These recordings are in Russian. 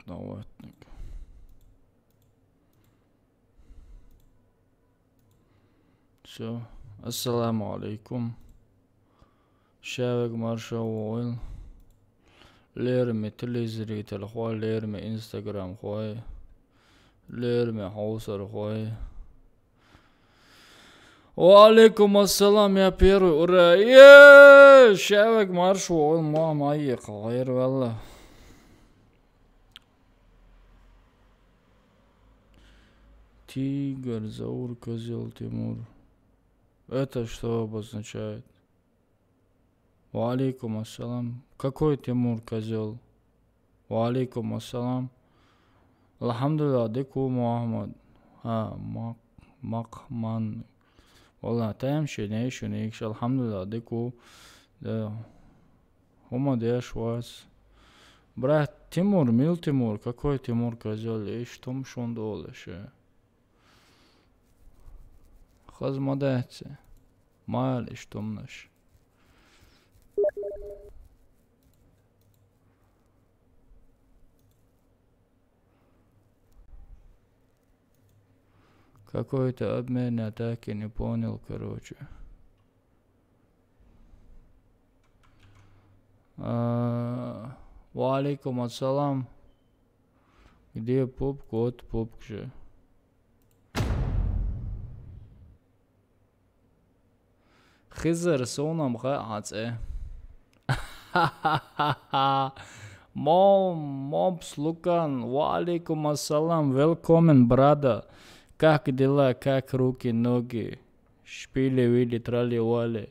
Ватник. Все. Ассаламу алейкум. Шавек маршал ойл. Лерме телезритель хой, лерме инстаграм хой. Лерме хаусар хой. Валейкум ассалам, я первый, ура! Шавек маршал ойл, мама ехал, хайр валла. Тигр, Заур, козел, Тимур. Это что обозначает? Валейкум ассалам. Какой Тимур, козел? Валейкум ассалам. Алхамдулилlah, деку Мухаммад. Макман. Валла, таямши, нейшу, нейш. Алхамдулилlah, деку. Хума деш вас. Брат, Тимур, мил Тимур. Какой Тимур, козел? Ишь, том шон долеше. Хазмадете. Малиш томнаш. Какой-то обмен, я так и не понял, короче. Валейкум ассалам. Где пупк? Вот пупк же. Хизер сонам хаце. Мобс Лукан. Валейкум ассалам. Велкомен, брада. Как дела, как руки, ноги? Шпили, вили, трали, вали.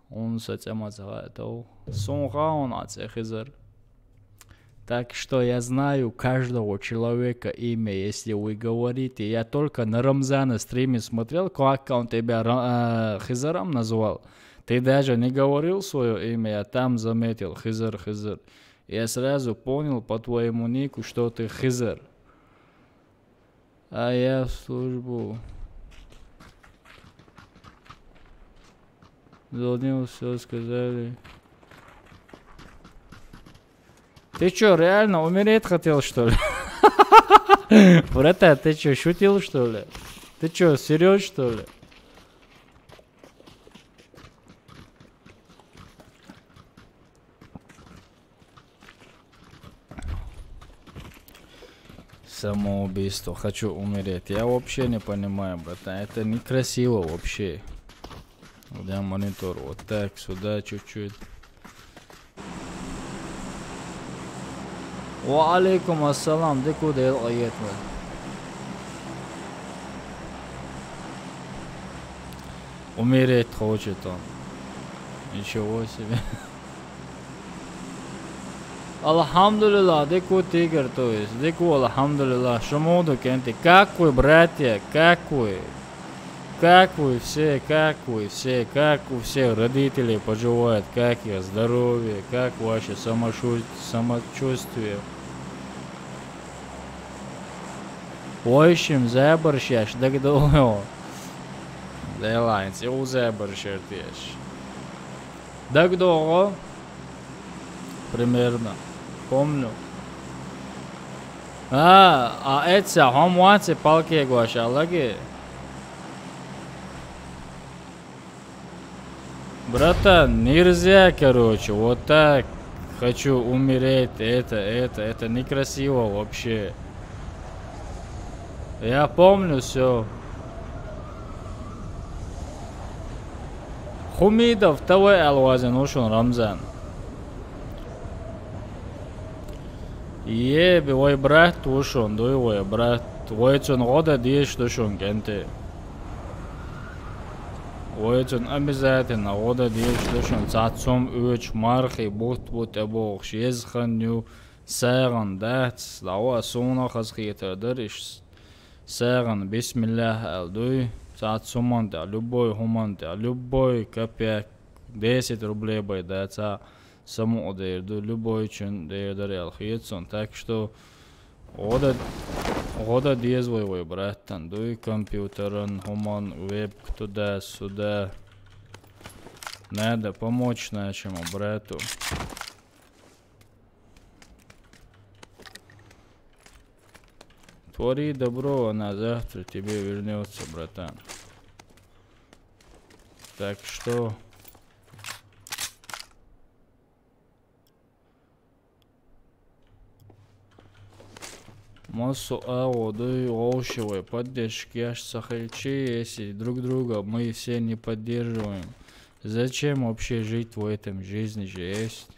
Он сатямаза, Сонгаун аце хизер. Так что я знаю каждого человека имя, если вы говорите. Я только на Рамзана стриме смотрел, как он тебя Хизаром назвал. Ты даже не говорил свое имя, я там заметил Хизар. Я сразу понял по твоему нику, что ты Хизар. А я в службу. Звонил, все сказали. Ты чё, реально умереть хотел, что ли? Брата, ты чё, шутил, что ли? Ты чё, серьёз, что ли? Самоубийство. Хочу умереть. Я вообще не понимаю, братан. Это некрасиво вообще. Да, монитор. Вот так, сюда чуть-чуть. Валейкум ассалам. Ты куда ел? Умереть хочет он. Ничего себе. Алхамдулилlah, деку тигр, то есть. Деку алхамдулилlah. Шумоду кенти. Как вы, братья? Как вы? Как вы все? Как вы все? Как у всех родителей поживают? Как их здоровье? Как ваше самочувствие? Ойшим заборщаш, дагдоу. Делайнс, и заборщартеш. Дагдоу. Примерно. Помню. Это хомуаци палки гуаша, лаги. Братан, нельзя, короче, вот так. Хочу умереть, это некрасиво вообще. Я помню все. Хумидов, твой алвазин, ушел Рамзан. Еби, ой, брат, ушел, дуй, ой, брат. Ой, цун года дишь, душун, кенте. Ойцун обязательно года дишь, цацум уч мархи бут эбох шезханю саган дац лава суна хасхитер дыриш саган бисмиллах алдуй цацуман да любой хуман да любой копеек 10 рублей бай даца саму одерду любой чун дердер хитсон, так что года дизвой братан, дуй компьютерен, хуман, веб, туда-сюда. Надо помочь нашему брату. Твори добро, она завтра тебе вернется, братан. Так что... Массу ауды, общего поддержки, аж сахальчи, если друг друга мы все не поддерживаем. Зачем вообще жить в этом жизни же есть?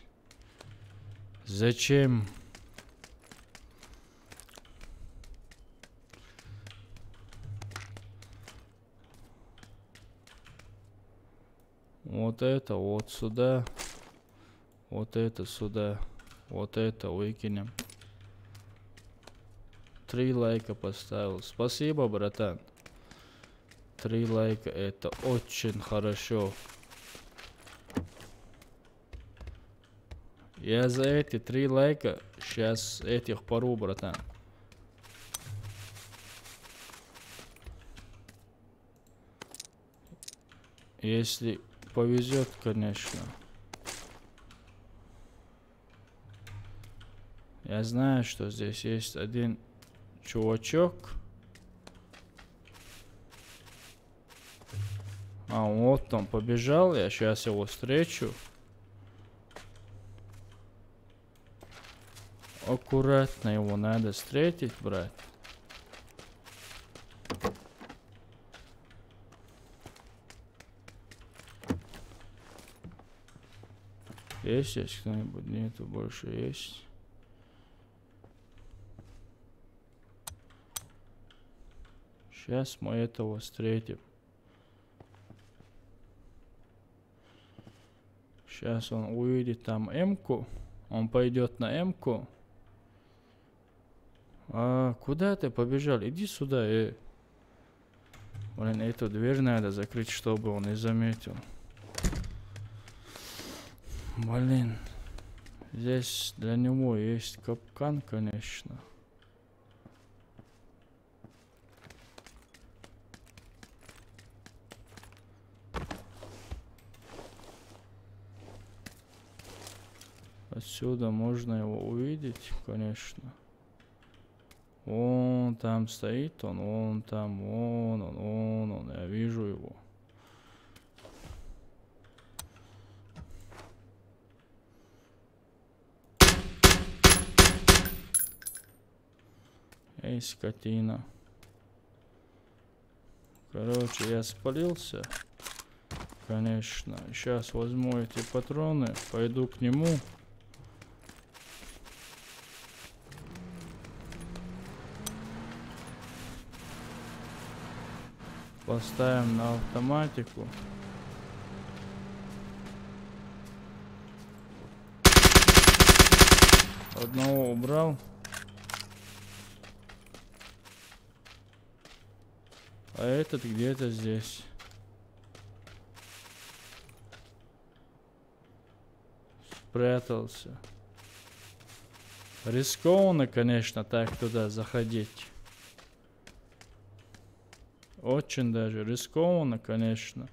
Зачем? Вот это вот сюда. Вот это сюда. Вот это выкинем. 3 лайка поставил. Спасибо, братан. 3 лайка, это очень хорошо. Я за эти 3 лайка сейчас этих пору, братан. Если повезет, конечно. Я знаю, что здесь есть один чувачок. А, вот он побежал. Я сейчас его встречу. Аккуратно его надо встретить, брат. Есть здесь кто-нибудь? Нету больше. Есть. Сейчас мы этого встретим. Сейчас он увидит там М-ку. Он пойдет на М-ку. А куда ты побежал? Иди сюда, Блин, эту дверь надо закрыть, чтобы он не заметил. Блин. Здесь для него есть капкан, конечно. Отсюда можно его увидеть, конечно. Вон там стоит он, вон там, вон он, я вижу его. Эй, скотина. Короче, я спалился. Конечно. Сейчас возьму эти патроны, пойду к нему. Поставим на автоматику. Одного убрал. А этот где-то здесь. Спрятался. Рискованно, конечно, так туда заходить. Очень даже рискованно, конечно.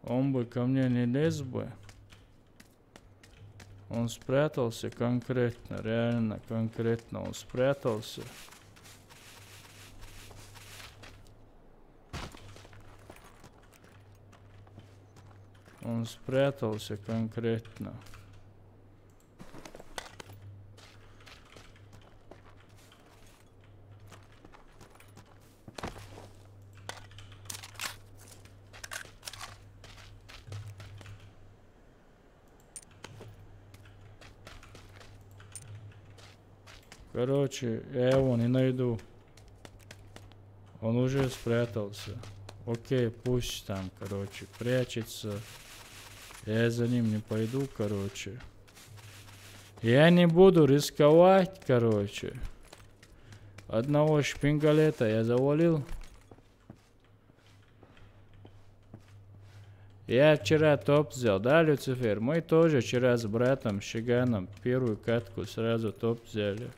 Он бы ко мне не лез бы. Он спрятался конкретно, реально конкретно он спрятался. Он спрятался конкретно. Короче, я его не найду. Он уже спрятался. Окей, пусть там, короче, прячется. Я за ним не пойду, короче. Я не буду рисковать, короче. Одного шпингалета я завалил. Я вчера топ взял, да, Люцифер? Мы тоже вчера с братом Шиганом первую катку сразу топ взяли.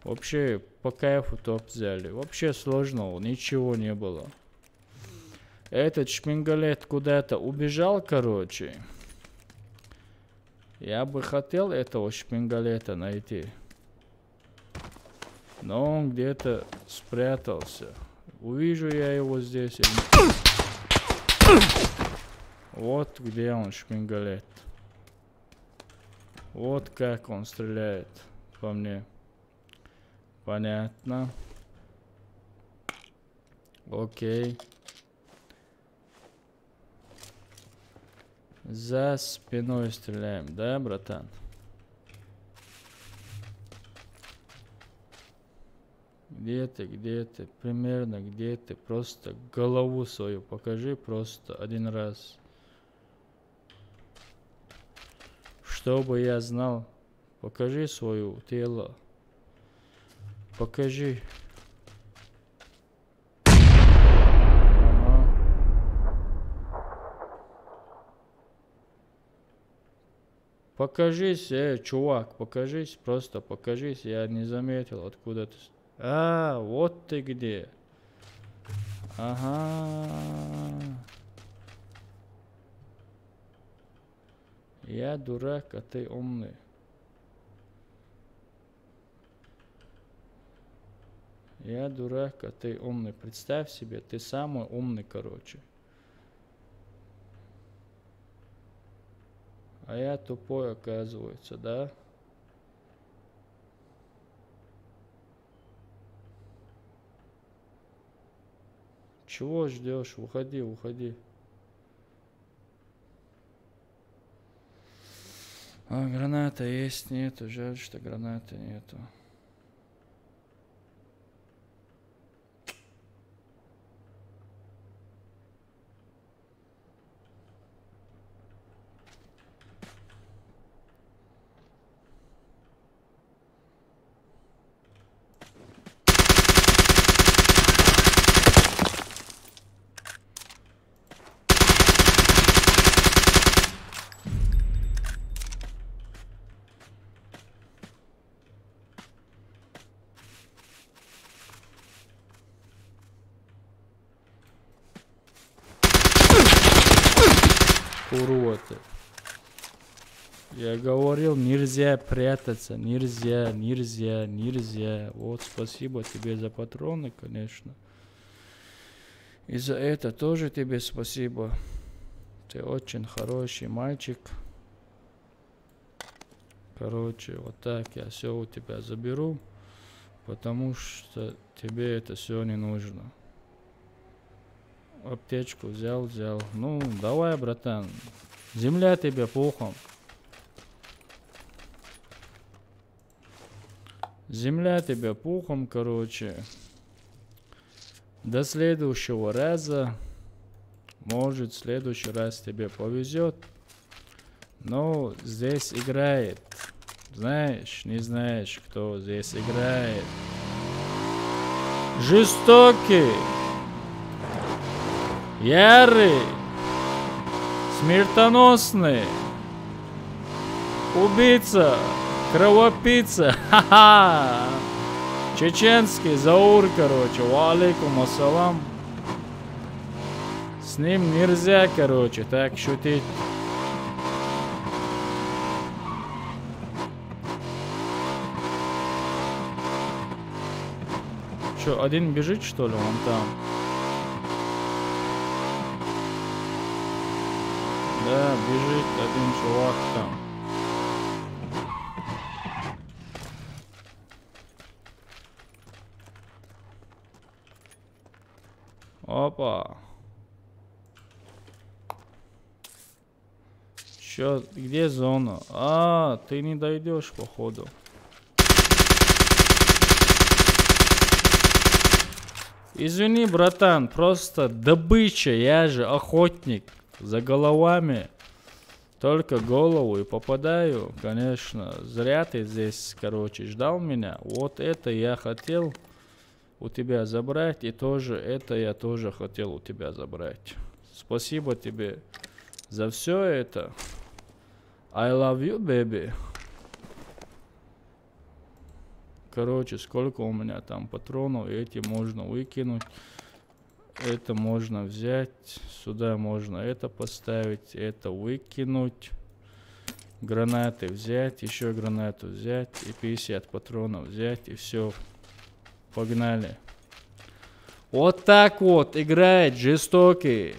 Вообще по кайфу топ взяли. Вообще сложного ничего не было. Этот шпингалет куда-то убежал, короче. Я бы хотел этого шпингалета найти. Но он где-то спрятался. Увижу я его здесь. Вот где он, шпингалет. Вот как он стреляет по мне. Понятно. Окей. За спиной стреляем, да, братан? Где ты? Примерно где ты? Просто голову свою покажи просто один раз. Чтобы я знал. Покажи свое тело. Покажи. Ага. Покажись, чувак, покажись, просто покажись. Я не заметил, откуда ты. А, вот ты где. Ага. Я дурак, а ты умный. Я дурак, а ты умный. Представь себе, ты самый умный, короче. А я тупой, оказывается, да? Чего ждешь? Уходи, уходи. А, граната есть, нету. Жаль, что гранаты нету. Уроды. Я говорил, нельзя прятаться, нельзя. Вот, спасибо тебе за патроны, конечно. И за это тоже тебе спасибо. Ты очень хороший мальчик. Короче, вот так я все у тебя заберу, потому что тебе это все не нужно. Аптечку взял. Ну, давай, братан. Земля тебе пухом. Земля тебе пухом, короче. До следующего раза. Может, в следующий раз тебе повезет. Но здесь играет. Знаешь, не знаешь, кто здесь играет. Жестокий. Ярый. Смертоносный. Убийца. Кровопийца. Ха-ха. Чеченский Заур, короче. Валейкум ассалам. С ним нельзя, короче, так шутить. Что, один бежит, что ли, вон там? Да, бежит один чувак там. Опа. Чё, где зона? А, ты не дойдешь, походу. Извини, братан, просто добыча, я же охотник за головами. Только голову и попадаю, конечно. Зря ты здесь, короче, ждал меня. Вот это я хотел у тебя забрать, и тоже это я тоже хотел у тебя забрать. Спасибо тебе за все это. I love you, baby. Короче, сколько у меня там патронов, эти можно выкинуть. Это можно взять. Сюда можно это поставить, это выкинуть. Гранаты взять, еще гранату взять и 50 патронов взять и все. Погнали. Вот так вот играет жестокий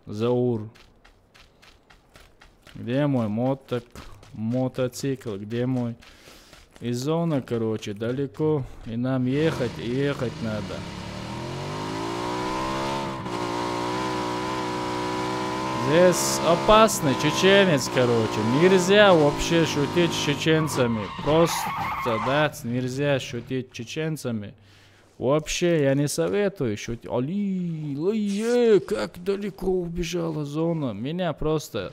Заур. Где мой мотоцикл? Где мой? Из зоны, короче, далеко. И нам ехать надо. Здесь опасный чеченец, короче. Нельзя вообще шутить с чеченцами. Просто, да, нельзя шутить с чеченцами. Вообще, я не советую шутить. Как далеко убежала зона. Меня просто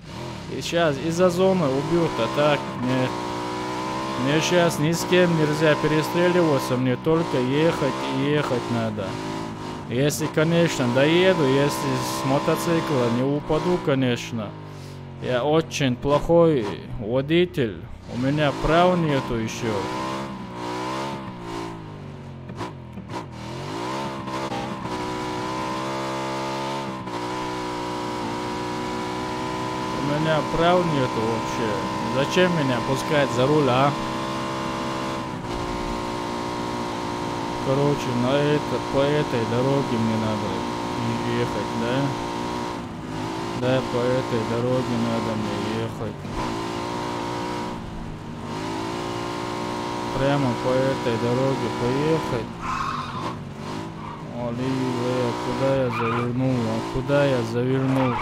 сейчас из-за зоны убьют, а так нет. Мне сейчас ни с кем нельзя перестреливаться, мне только ехать и ехать надо. Если, конечно, доеду, если с мотоцикла не упаду, конечно. Я очень плохой водитель, у меня прав нету еще. У меня прав нету вообще. Зачем меня пускать за руль, а? Короче, по этой дороге мне надо ехать, да? Да, по этой дороге надо мне ехать. Прямо по этой дороге поехать. Куда я завернул? Куда я завернул?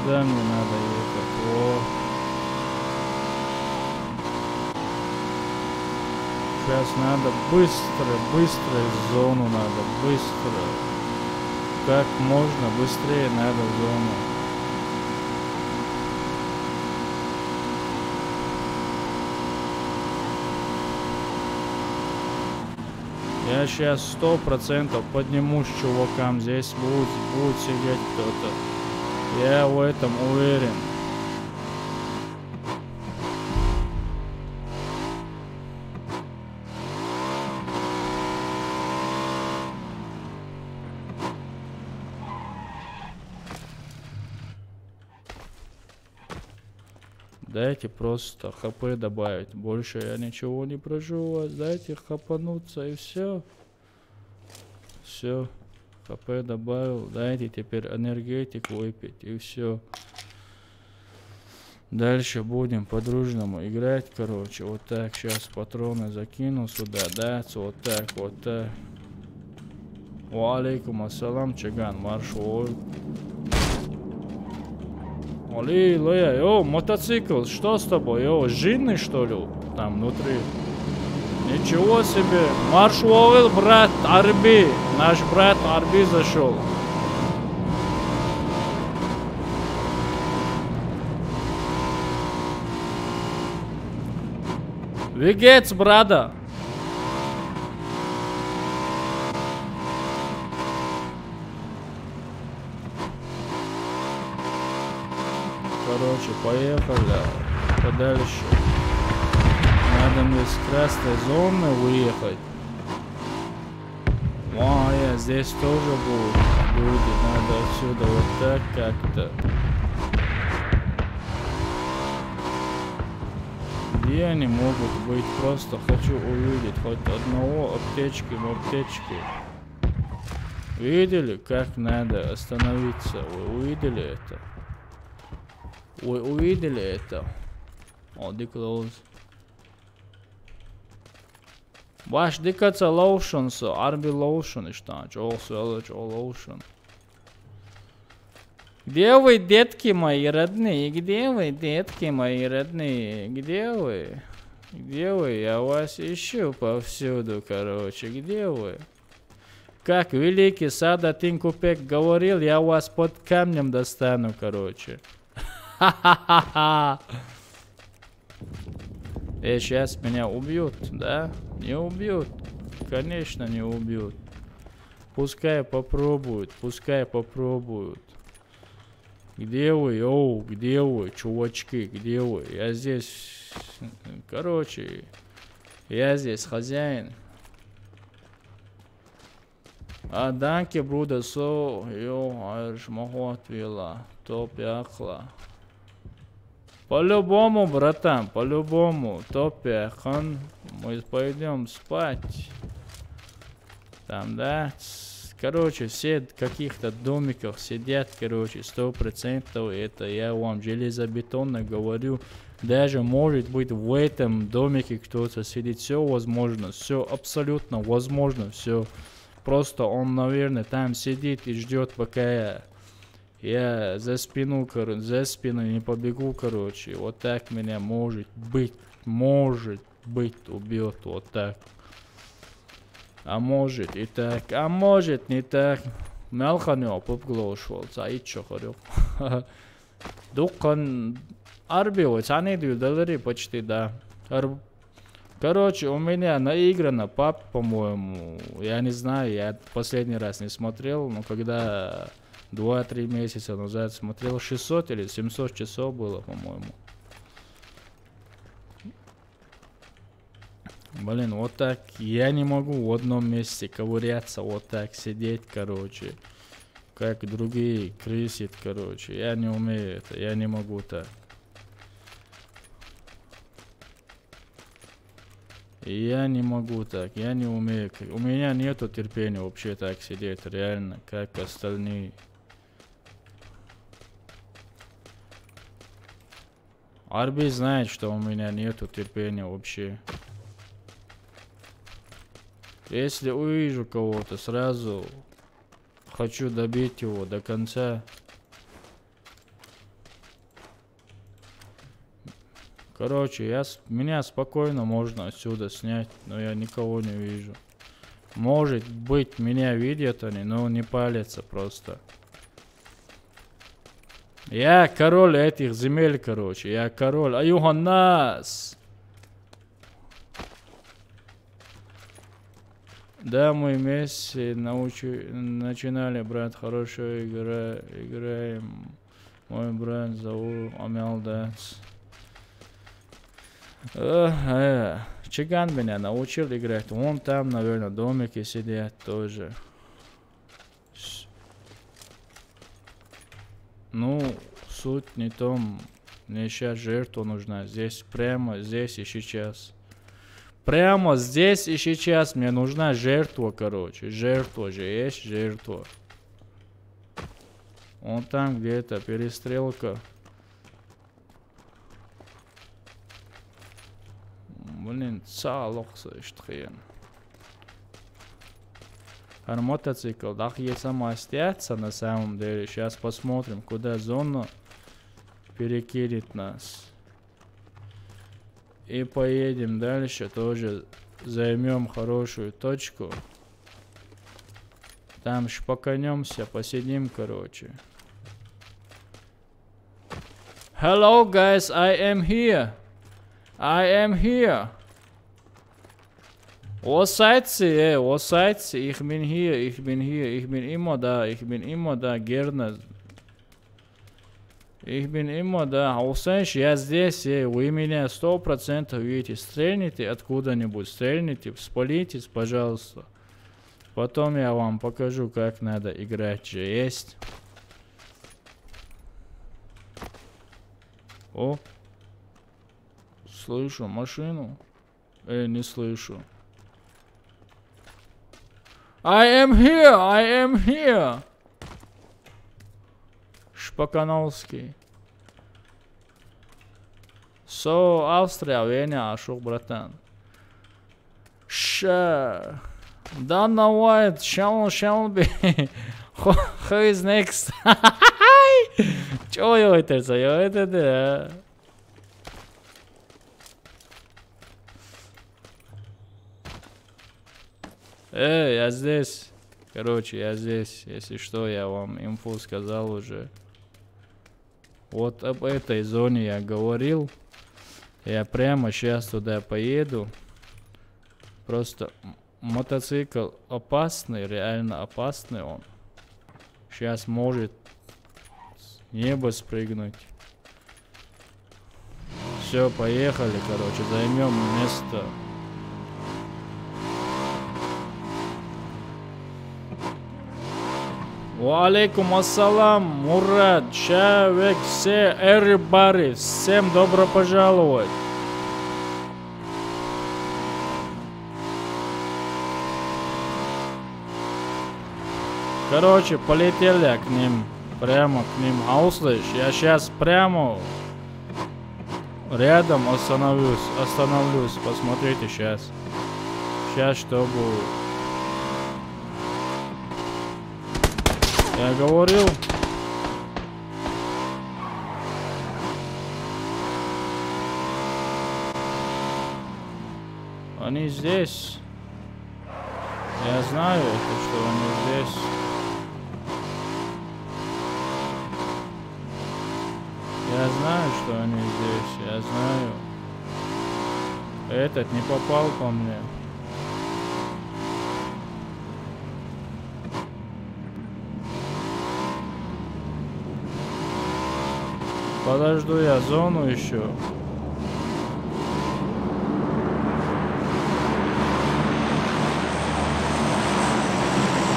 Сюда мне надо ехать. О. Сейчас надо быстро в зону надо. Быстро. Как можно быстрее надо в зону. Я сейчас 100% поднимусь чувакам. Здесь будет сидеть кто-то. Я в этом уверен. Дайте просто хп добавить. Больше я ничего не прошу у вас. Дайте хапануться и все. Все. ХП добавил. Дайте теперь энергетик выпить и все. Дальше будем по-дружному играть, короче. Вот так. Сейчас патроны закину сюда. Да, вот так, вот так. Ва алейкум ассалам, Чаган, маршал. Йо, мотоцикл, что с тобой? Йо, жирный что ли? Там внутри. Ничего себе. Маршал, брат Арби. Наш брат Арби зашел. Вегец, брата. Короче, поехали подальше. Надо мне с красной зоны выехать. Здесь тоже будут люди. Надо отсюда вот так как-то. Где они могут быть? Просто хочу увидеть хоть одного аптечки. Видели, как надо остановиться? Вы увидели это? Вы увидели это? Close. Baš dikats lotions, Arbi lotion и что? Lotion. Где вы, детки мои родные? Где вы, детки мои родные? Где вы? Где вы? Я вас ищу повсюду, короче. Где вы? Как великий Садатин Купек говорил, я вас под камнем достану, короче. Ха-ха-ха-ха. Сейчас меня убьют, да? Не убьют. Конечно, не убьют. Пускай попробуют. Где вы? Где вы, чувачки? Где вы? Я здесь... Короче, я здесь хозяин. А данки, бруда, со, аж махот вила, топ яхла. По-любому, братан, по-любому, топ яхан, мы пойдем спать. Там, да, короче, все в каких-то домиках сидят, короче, 100%, это я вам железобетонно говорю. Даже может быть в этом домике кто-то сидит, все возможно, все абсолютно возможно, все. Просто он, наверное, там сидит и ждет, пока я за спину не побегу, короче. Вот так меня может быть убьет, вот так. А может и так, а может не так. Мелханё попглошвал, заичо хорё. Дукан арбио, цанидю доллары почти, да. Короче, у меня наиграно, по-моему, я не знаю, я последний раз не смотрел, но когда 2-3 месяца назад смотрел, 600 или 700 часов было, по-моему. Блин, вот так я не могу в одном месте ковыряться, вот так сидеть, короче, как другие крысят, короче. Я не умею это, я не могу так. Я не могу так, я не умею. У меня нету терпения вообще так сидеть, реально, как остальные. Арби знает, что у меня нету терпения вообще. Если увижу кого-то, сразу хочу добить его до конца. Короче, меня спокойно можно отсюда снять, но я никого не вижу. Может быть, меня видят они, но не палятся просто. Я король этих земель, короче, я король. Аюханнас! Да, мы вместе начинали, брат, хорошо играем. Мой брат зовут Амелдас. Чиган меня научил играть. Вон там, наверное, домики сидят тоже. Ну, суть не в том. Мне сейчас жертва нужна. Здесь, прямо здесь и сейчас. Прямо здесь и сейчас мне нужна жертва, короче. Жертва же есть, жертва. Вон там где-то перестрелка. Блин, цалохса штхен. А мотоцикл, да, если мастятся на самом деле. Сейчас посмотрим, куда зона перекинет нас. И поедем дальше, тоже займем хорошую точку. Там шпаканемся, посидим, короче. Hello, guys, I am here. I am here. Wo seid ihr? Wo seid ihr? Ich bin hier, ich bin hier, ich bin immer da, gerne. Ich bin immer da. Усенш, я здесь, вы меня 100% видите. Стрельните откуда-нибудь, стрельните, спалитесь, пожалуйста. Потом я вам покажу, как надо играть же. Есть. О. Слышу машину. Не слышу. I am here, I am here. Шпакановский. Австрия, Веня, шух, братан. Dana White, Shelby. Who is next? Чего это? Это да. Я здесь. Короче, я здесь. Если что, я вам инфу сказал уже. Вот об этой зоне я говорил. Я прямо сейчас туда поеду. Просто мотоцикл опасный, реально опасный он. Сейчас может с неба спрыгнуть. Все, поехали, короче, займем место. Алейкум ассалам, Мурат, Шавек, все, everybody, всем добро пожаловать. Короче, полетели к ним, прямо к ним. А услышь, я сейчас прямо рядом остановлюсь, посмотрите сейчас. Сейчас, чтобы... Я говорил... Они здесь. Я знаю, что они здесь. Я знаю, что они здесь. Я знаю. Этот не попал по мне. Подожду я зону еще.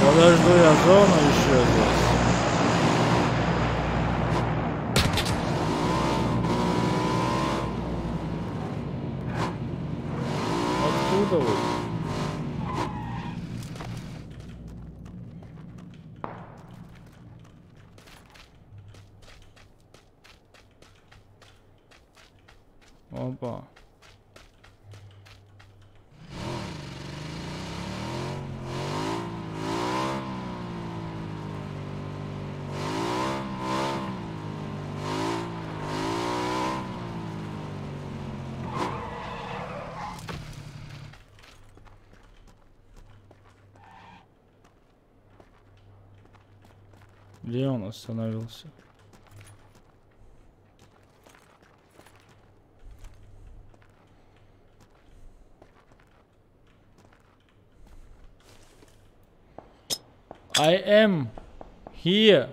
Подожду я зону еще здесь. Откуда вы? Опа. Где он остановился? I am here.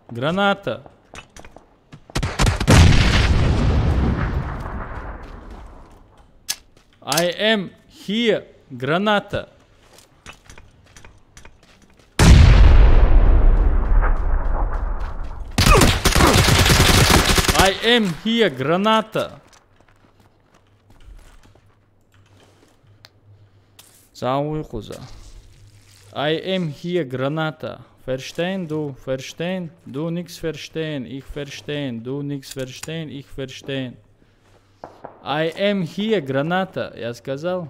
Граната. I am here. Граната. I am here. Граната. Зауи хуза. I am here, Granata. Verstehen du? Verstehen? Du nix verstehen. Ich verstehen. Du nix verstehen. Ich verstehen. I am here, Granata. Я сказал.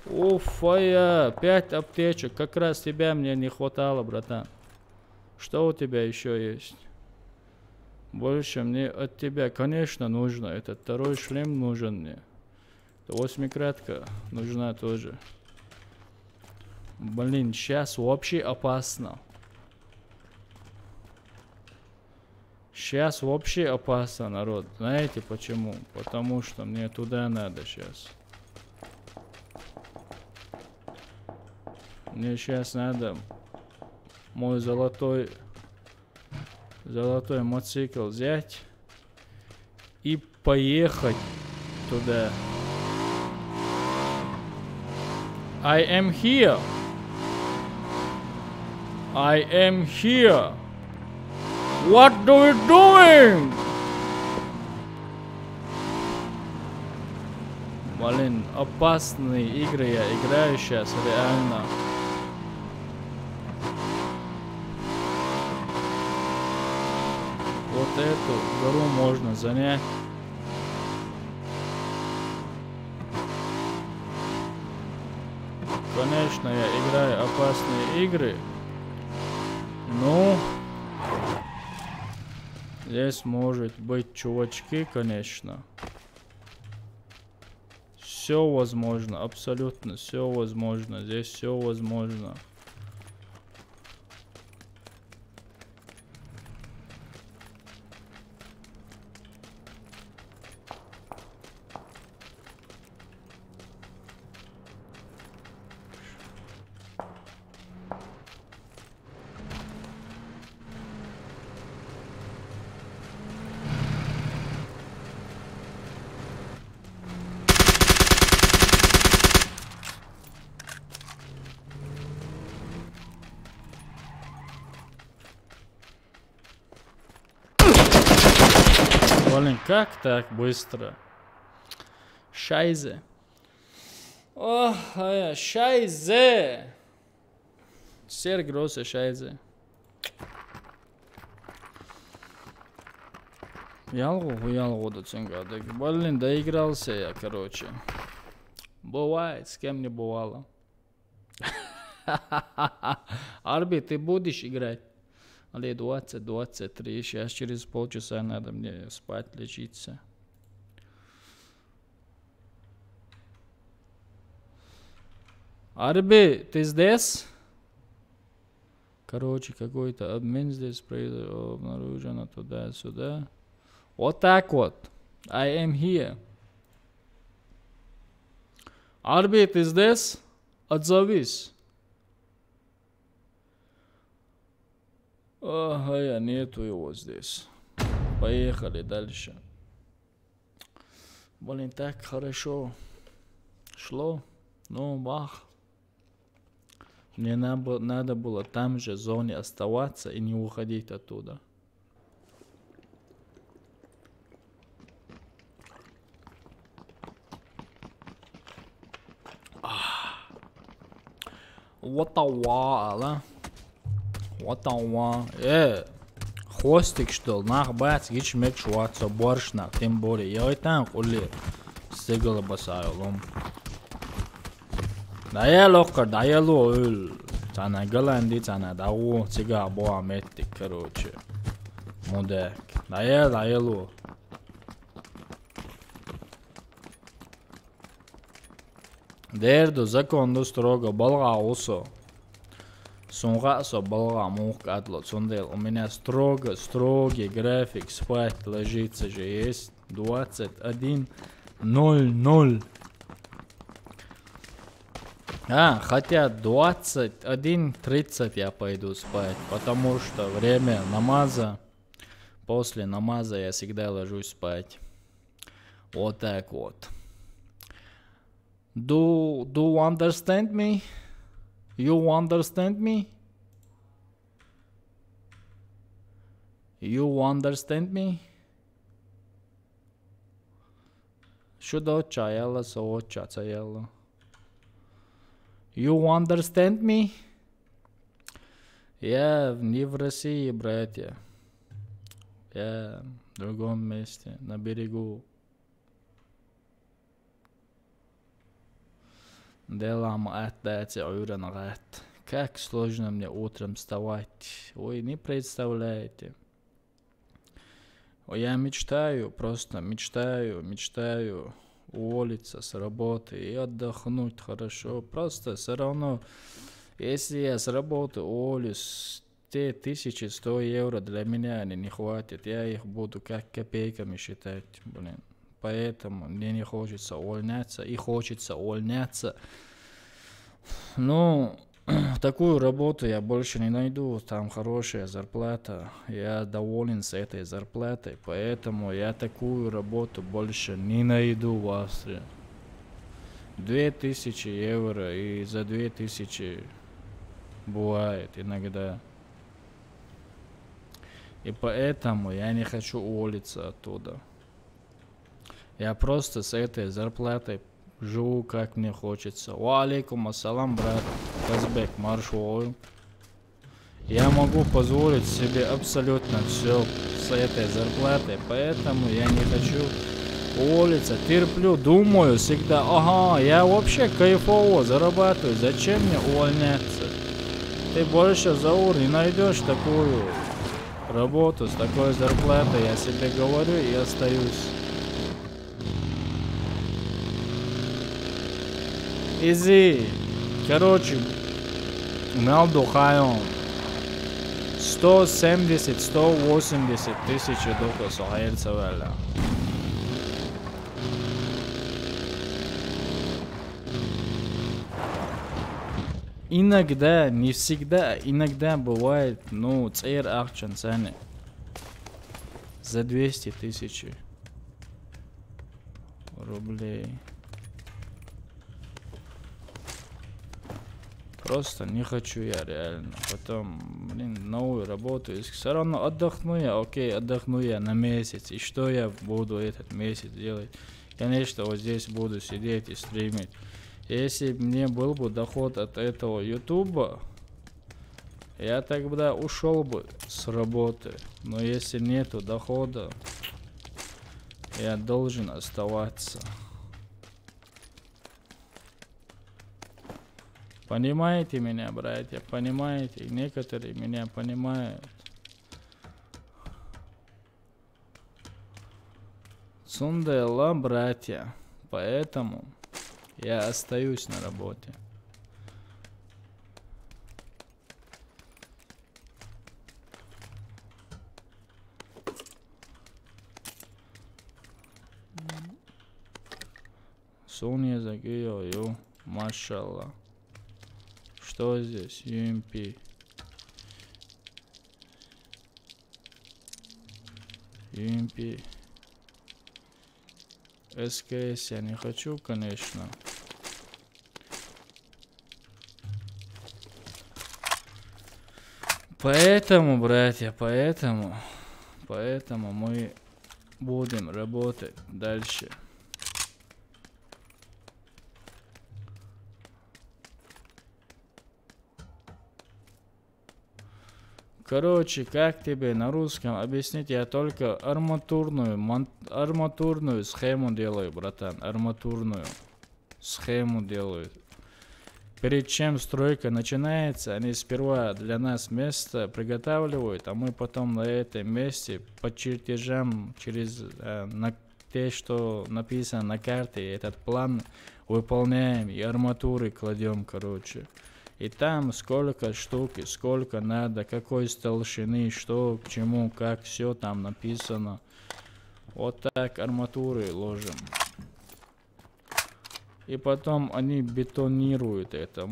Уфа, 5 аптечек. Как раз тебя мне не хватало, братан. Что у тебя еще есть? Больше мне от тебя, конечно, нужно. Этот второй шлем нужен мне. 8-кратка нужна тоже. Блин, сейчас вообще опасно. Сейчас вообще опасно, народ. Знаете почему? Потому что мне туда надо сейчас. Мне сейчас надо мой золотой мотоцикл взять и поехать туда. I am here. I am here. What are you doing? Блин, опасные игры я играю сейчас, реально. Вот эту гору можно занять. Конечно, я играю опасные игры. Ну, здесь может быть чувачки, конечно. Все возможно, абсолютно все возможно. Здесь все возможно. Блин, как так быстро? Шайзе. Ох, шайзе. Sehr große Scheiße. Ялгу до цинга. Блин, доигрался я, короче. Бывает, с кем не бывало. Арби, ты будешь играть? Але 20-23, сейчас через полчаса надо мне спать, лечиться. Арби, ты здесь? Короче, какой-то обмен здесь произошел, обнаружено туда-сюда. Вот так вот. I am here. Арби, ты здесь? Отзовись. Ага, я нету его здесь. Поехали дальше. Блин, так хорошо шло. Ну, бах. Мне надо было там же в зоне оставаться и не уходить оттуда. Вот а? Хвостик что ли? Нах бац, гичмек шуатса боршна, тем более. Я и там хули стигла басайлом. Даяло ül. Sana galandi sana дау цыга боа меттик, короче. Мудак. Даяло. Дерду законду строго балга усо. Сунга со балга мух атло сундел. У меня строгий график спать ложится же есть 21:00. Хотя 21:30 я пойду спать, потому что время намаза, после намаза я всегда ложусь спать. Вот так вот. Do you understand me? You understand me? You understand me? Что чаяла, со чаяла. You understand me? Я не в России, братья. Я в другом месте, на берегу. Делам отдать уйранагат. Как сложно мне утром вставать. Ой, не представляете. Я мечтаю, просто мечтаю уволиться с работы и отдохнуть хорошо. Просто все равно, если я с работы уволюсь, те 1100 евро для меня не хватит. Я их буду как копейками считать, блин. Поэтому мне не хочется увольняться и хочется увольняться. Ну, такую работу я больше не найду, там хорошая зарплата, я доволен с этой зарплатой, поэтому я такую работу больше не найду в Австрии. 2000 евро и за 2000 бывает иногда. И поэтому я не хочу уволиться оттуда. Я просто с этой зарплатой живу как мне хочется. Ва алейкум ассалам, брат. Казбек, маршрут. Я могу позволить себе абсолютно все с этой зарплатой, поэтому я не хочу уволиться. Терплю, думаю всегда, ага, я вообще кайфово зарабатываю, зачем мне увольняться? Ты больше Заур не найдешь такую работу с такой зарплатой, я себе говорю и остаюсь. Изи, короче, Мелду Хайон 170-180 тысяч долларов сохранится. Иногда, не всегда, иногда бывает, ну, цейр акчан цены за 200 тысяч рублей. Просто не хочу я реально. Потом блин, новую работу. Все равно отдохну я, окей, отдохну я на месяц. И что я буду этот месяц делать? Конечно, вот здесь буду сидеть и стримить. Если мне был бы доход от этого ютуба, я тогда ушел бы с работы. Но если нету дохода, я должен оставаться. Понимаете меня, братья? Понимаете? Некоторые меня понимают. Сундела, братья. Поэтому я остаюсь на работе. Соня Загио, машалла. Что здесь? UMP. UMP. СКС я не хочу, конечно. Поэтому, братья, поэтому мы будем работать дальше. Короче, как тебе на русском объяснить? Я только арматурную схему делаю, братан. Арматурную схему делаю. Перед чем стройка начинается, они сперва для нас место приготавливают, а мы потом на этом месте по чертежам через те, что написано на карте, этот план выполняем и арматуры кладем, короче. И там сколько штук, сколько надо, какой толщины, что, к чему, как, все там написано. Вот так арматуры ложим. И потом они бетонируют это.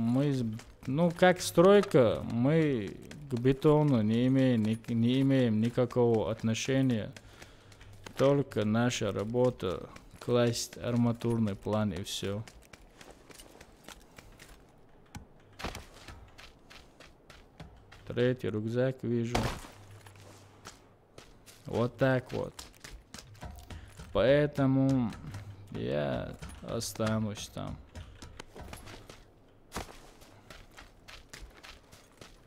Ну, как стройка, мы к бетону не имеем никакого отношения. Только наша работа класть арматурный план и все. Третий рюкзак вижу. Вот так вот. Поэтому я останусь там.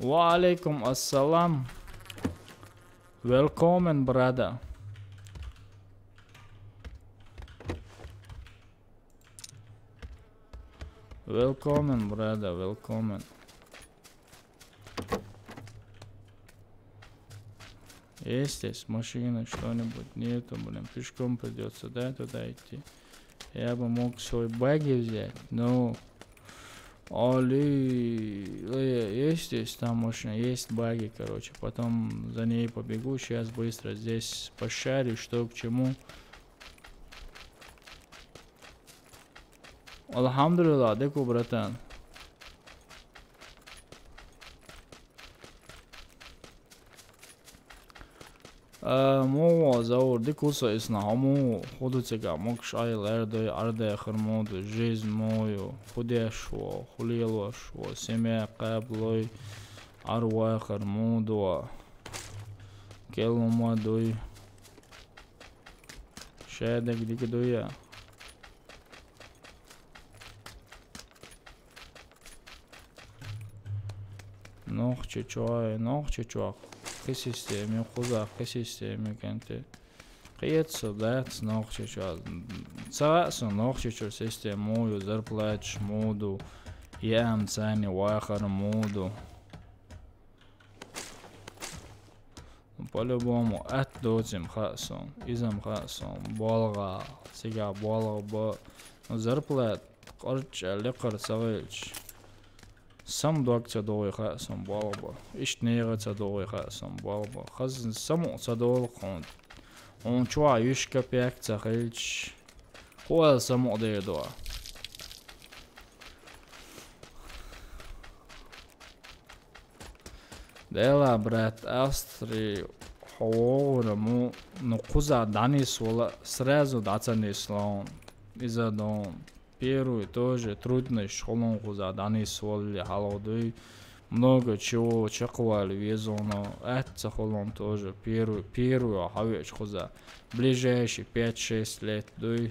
Ва алейкум ассалам. Welcome, brother. Welcome, brother, welcome. Есть здесь машина, что-нибудь? Нету, блин, пешком придется, да, туда идти. Я бы мог свой баги взять, но... есть здесь там машина, есть баги, короче. Потом за ней побегу, сейчас быстро здесь пошарю, что к чему. Алхамдулилlah, деку, братан. مو زور دي قصة اسمها مو خدوتك مكش اي لردي عرضي خرمود جيز مويو خديش و خليلوش و سمع قابلوي عروا خرمود و كلمة دوي شادك ديك دويا نوخ چچوي قي سيستيمي خذا قي سيستيمي كانت قيت صدات نوخ چچو ساس نوخ چچو سيستيمو يوزر بلاتش مودو يام ثاني واخر مودو по-любому отдотим хасом изам хасом болга сега болга зарплат корч лекар савич сам доктор доой хасом болба ишнега доой хасом болба хаз сам цадол хон он чуа юшка пек цахич хол сам одедо Дела, брат, Австрии, Ховорому, но куза донесла, сразу донесла, из-за дом. Первый тоже трудный школон куза донесла, холодный, много чего чаковали везоно. Это холом тоже первую хавеч хоза. Ближайшие 5-6 лет, да и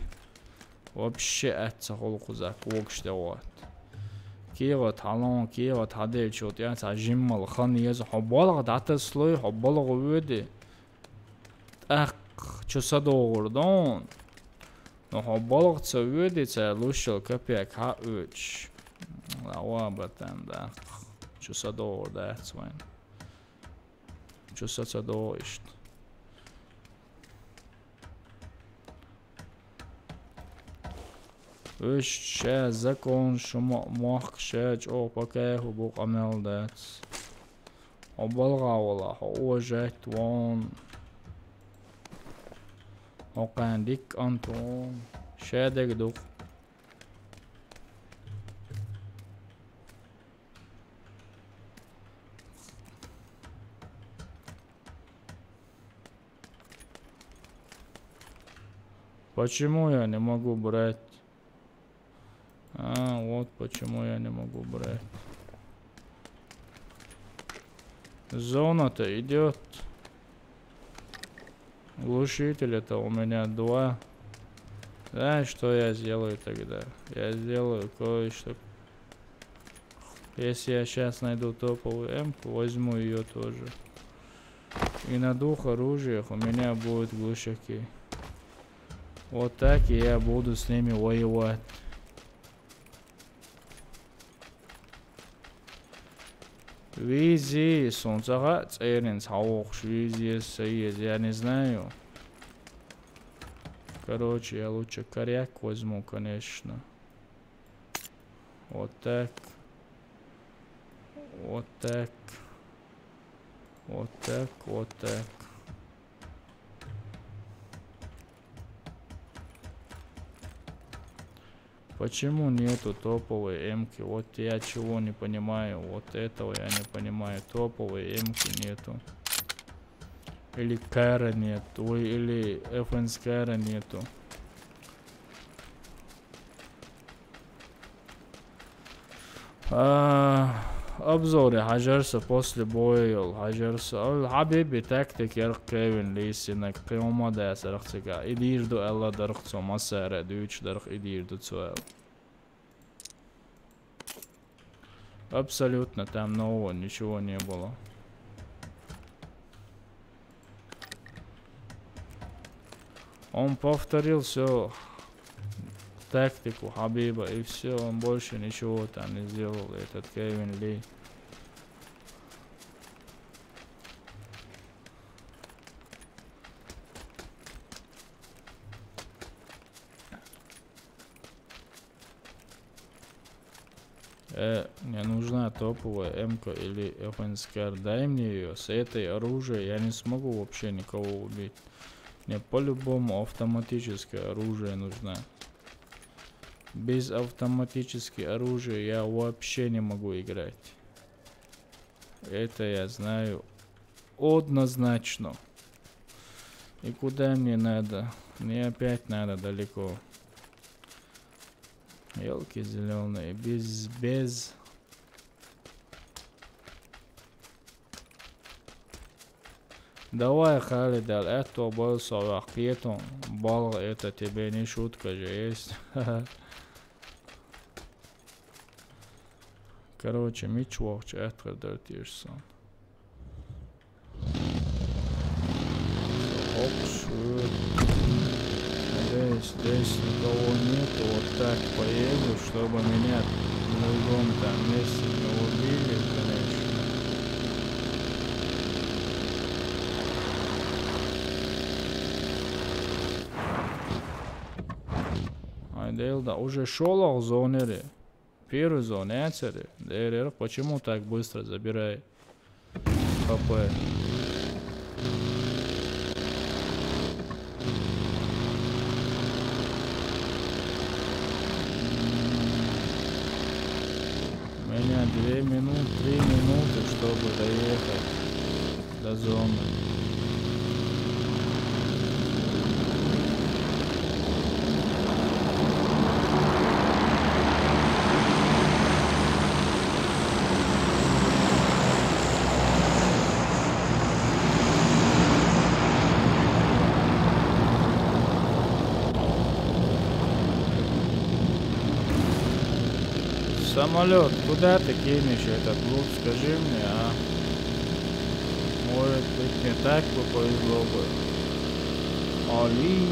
вообще это хол хоза кокштеват. Киева талон, Киева тадель чот, я цажиммал хан ез хоббалга дата слой хоббалга өде. Ах, чусадогордон. Но хоббалга ца өде ца лушил капек ха өч. Лава батан да. Чусадогор да цвайн. Чусацадоишт. Өш ше закон шума мах шеч о пока хубук амел дац. Обалга вала хожет вон. Окандик антон. Шедек дук. Почему я не могу брать? Вот почему я не могу брать. Зона-то идет. Глушителя-то у меня 2. Знаешь, что я сделаю тогда? Я сделаю кое-что. Если я сейчас найду топовую М-ку, возьму ее тоже. И на 2 оружиях у меня будут глушаки. Вот так и я буду с ними воевать. Визи, солнцага, церин, цаух, визи, соез, я не знаю. Короче, я лучше коряк возьму, конечно. Вот так. Вот так. Вот так, вот так. Почему нету топовой М-ки? Вот я чего не понимаю. Вот этого я не понимаю. Топовой М-ки нету. Или Кэра нету. Или FNS Кэра нету. Обзоры Хаджарса после боя. Хаджарса. Хабиби тактик ярк Кевин Лисинак. Киома дайс арахтига. Идирду Алла дарахтсо масара. Дүйч дарах идирду цуэл. Абсолютно там нового ничего не было. Он повторил все тактику Хабиба и все, он больше ничего там не сделал, этот Кевин Ли. Мне нужна топовая М-ка или FNSCAR. Дай мне ее. С этой оружием я не смогу вообще никого убить. Мне по-любому автоматическое оружие нужно. Без автоматического оружия я вообще не могу играть. Это я знаю однозначно. И куда мне надо? Мне опять надо далеко. Елки зеленые, без. Давай, Халид, это был совахпетом. Бал, это тебе не шутка же есть. Короче, Мичвокч, это дартишься. Здесь никого нету, вот так поеду, чтобы меня в другом там месте не убили, конечно. Айделда, уже шел в зоне, первый зоне, ДРР, почему так быстро забирает ХП? У меня 3 минуты, чтобы доехать до зоны. Самолет, куда ты кинешь этот лук, скажи мне, а? Может быть, не так бы повезло бы. Али,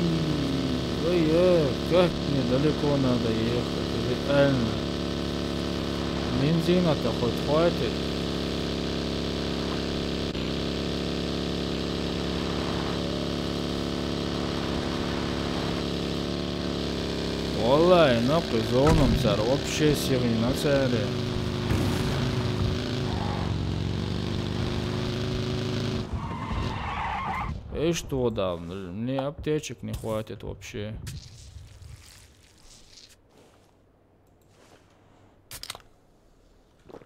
как недалеко надо ехать, реально. Бензина-то хоть хватит. Vallahi ne kız oğlum sen o şey seni nasıl öyle? И что, да, мне аптечек не хватит вообще.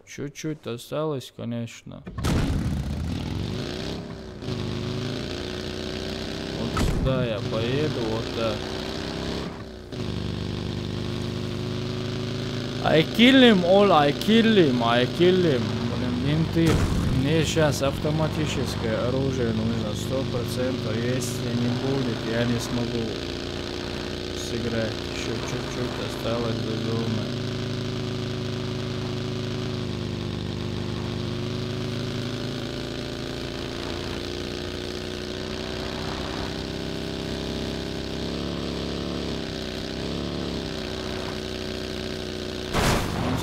Чуть-чуть осталось, конечно. Вот сюда я поеду, вот так. I kill him, all I kill him. Блин, менты. Мне сейчас автоматическое оружие нужно 100%. Если не будет, я не смогу сыграть. Еще чуть-чуть осталось до зоны.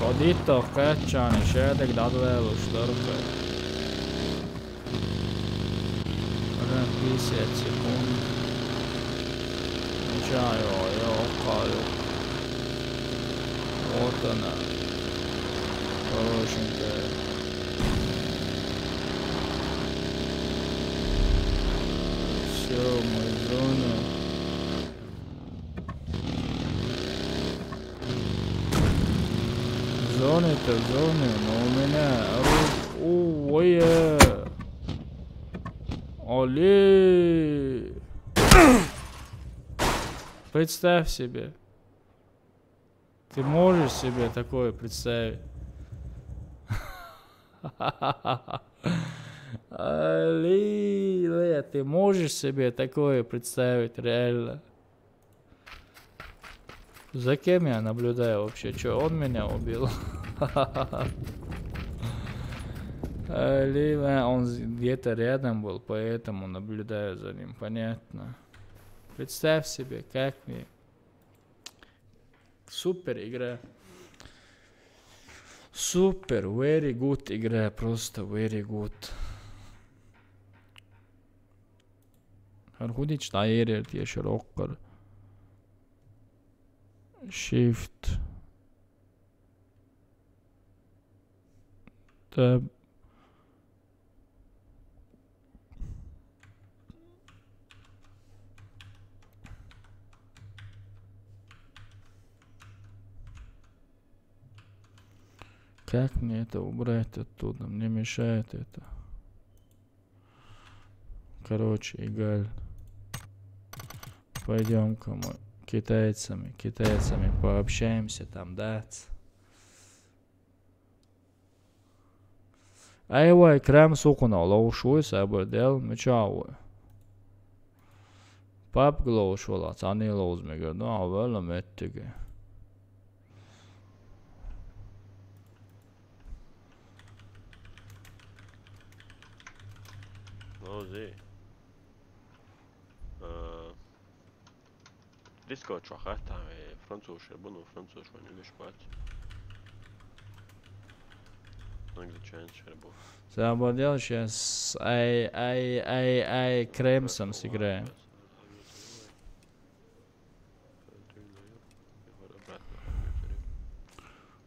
Sodito Kačani šēdek atvēluši darbai. 50 sekundi. Čājo, kāju. Вот она. Хорошенькая. Все, мы в зоне. Зоны-то в зоне, но у меня ой, Оли! Представь себе. Ты можешь себе такое представить? Оли, ты можешь себе такое представить, реально? За кем я наблюдаю вообще? Че, он меня убил? Он где-то рядом был, поэтому наблюдаю за ним. Понятно. Представь себе, как мне. Супер игра. Супер, very good игра, просто very good. Harhudich tayeret yaşar okkar. Shift. Tab. Как мне это убрать оттуда? Мне мешает это. Короче, эгаль. Пойдем-ка мы китайцами пообщаемся там, да? Ayvay krem sokuna laušuoju sabardēl mečāvoju. Papglaušu vēl cānī lauzmīga, no vēl metīgi. Lauzi. Discord šo hatāvi francūši, bunu francūši man ir pats. Sabardēl сейчас Кремсон сыграем.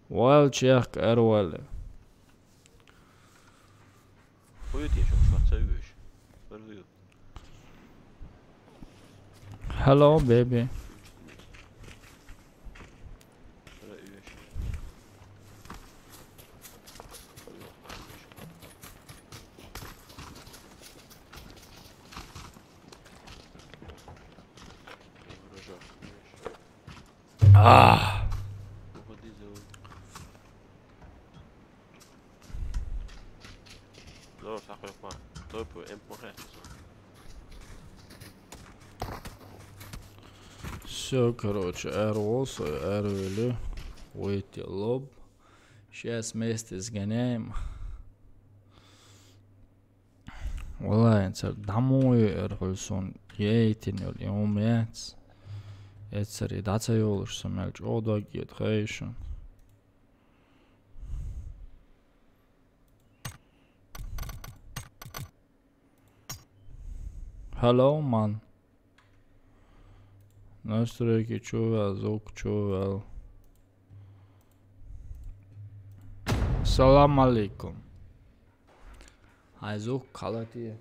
Wildcheck Erwale. Hello, baby. Ah. Non, ça fait pas. Toi, pour importer. Все, короче, R also, R really, wait your lob. Сейчас вместе сгоняем. Олайнц домой эрхолсон ейтинел юмец. Эцери дацайолушсам ялч одагиет хайшон. Hello man. Настройки чувал, звук чувал. Салам алейкум. Ай звук қалатия.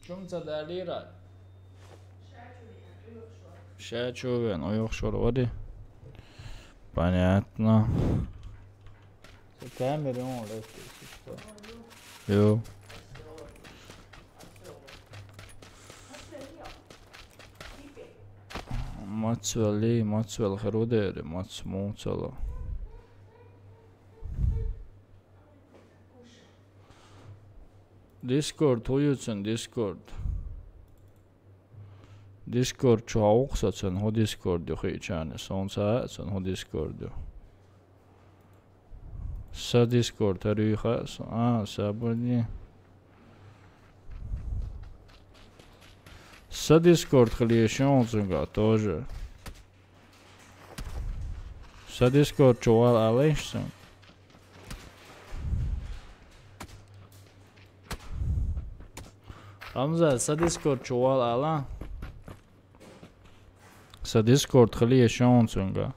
Чумца далира. Шачувен, уйохшор води. Понятно. Камеры он летит. Йо. Мацвели, мацвел херудери, мацмуцела. Discord, уютsen Discord. Discord чауксацен, хо Discord юхичане, сонцаацен, хо Discord. Са Discord арюхас, сабурни. Са Discord хлиешонценга тоже. Са Discord чуал алешсен. Рамза, са Discord чуал ала. Са Discord хлиешонценга.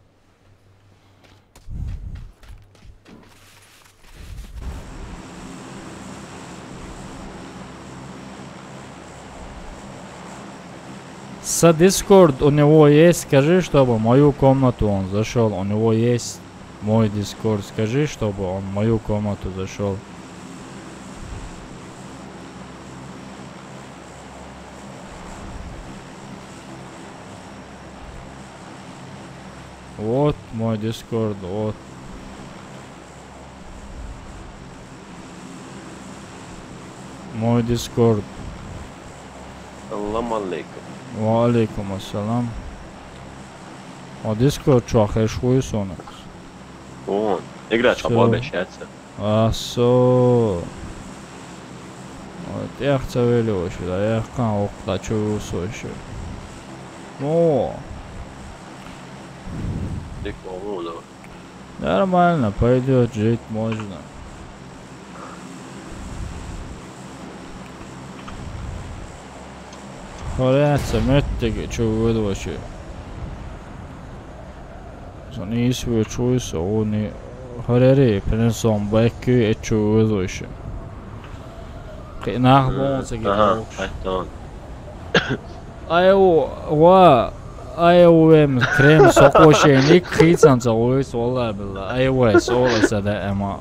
С Discord у него есть, скажи, чтобы мою комнату он зашел. У него есть мой Discord, скажи, чтобы он в мою комнату зашел. Вот мой Discord, вот. Мой Discord. Салам алейкум. Ва алейкум ассалам. А Discord что, хэшвуй сонакс? Он. Играч обещается. Асо. Вот я хочу велю сюда, я хочу услышать. О. Ты кому, да? Нормально, пойдет, жить можно. Хоряться, мэттеги, чё выдвочи. Сон исвы чуйса, они хоряри, принесом бэкки, и чё выдвочи. Нах бонцеги, Ага, айтон. Айуэм крем сокошеник хитсанца ойс олла билла. Айуэс оласа да эма.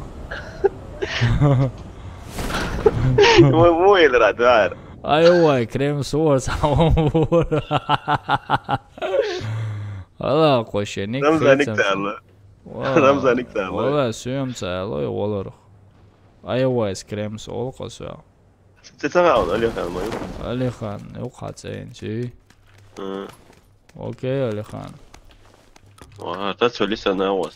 Мой радар. Айуай крем сорса омур. Ала кошеник хитсанца. Рамзаник тала. Ола сүйем цайлой олар. Айуэс крем сол қосуя. Тетараун, Алихан, мой. Алихан, уқатсайын сүй. Окей, Алихан. That's лиса на вас.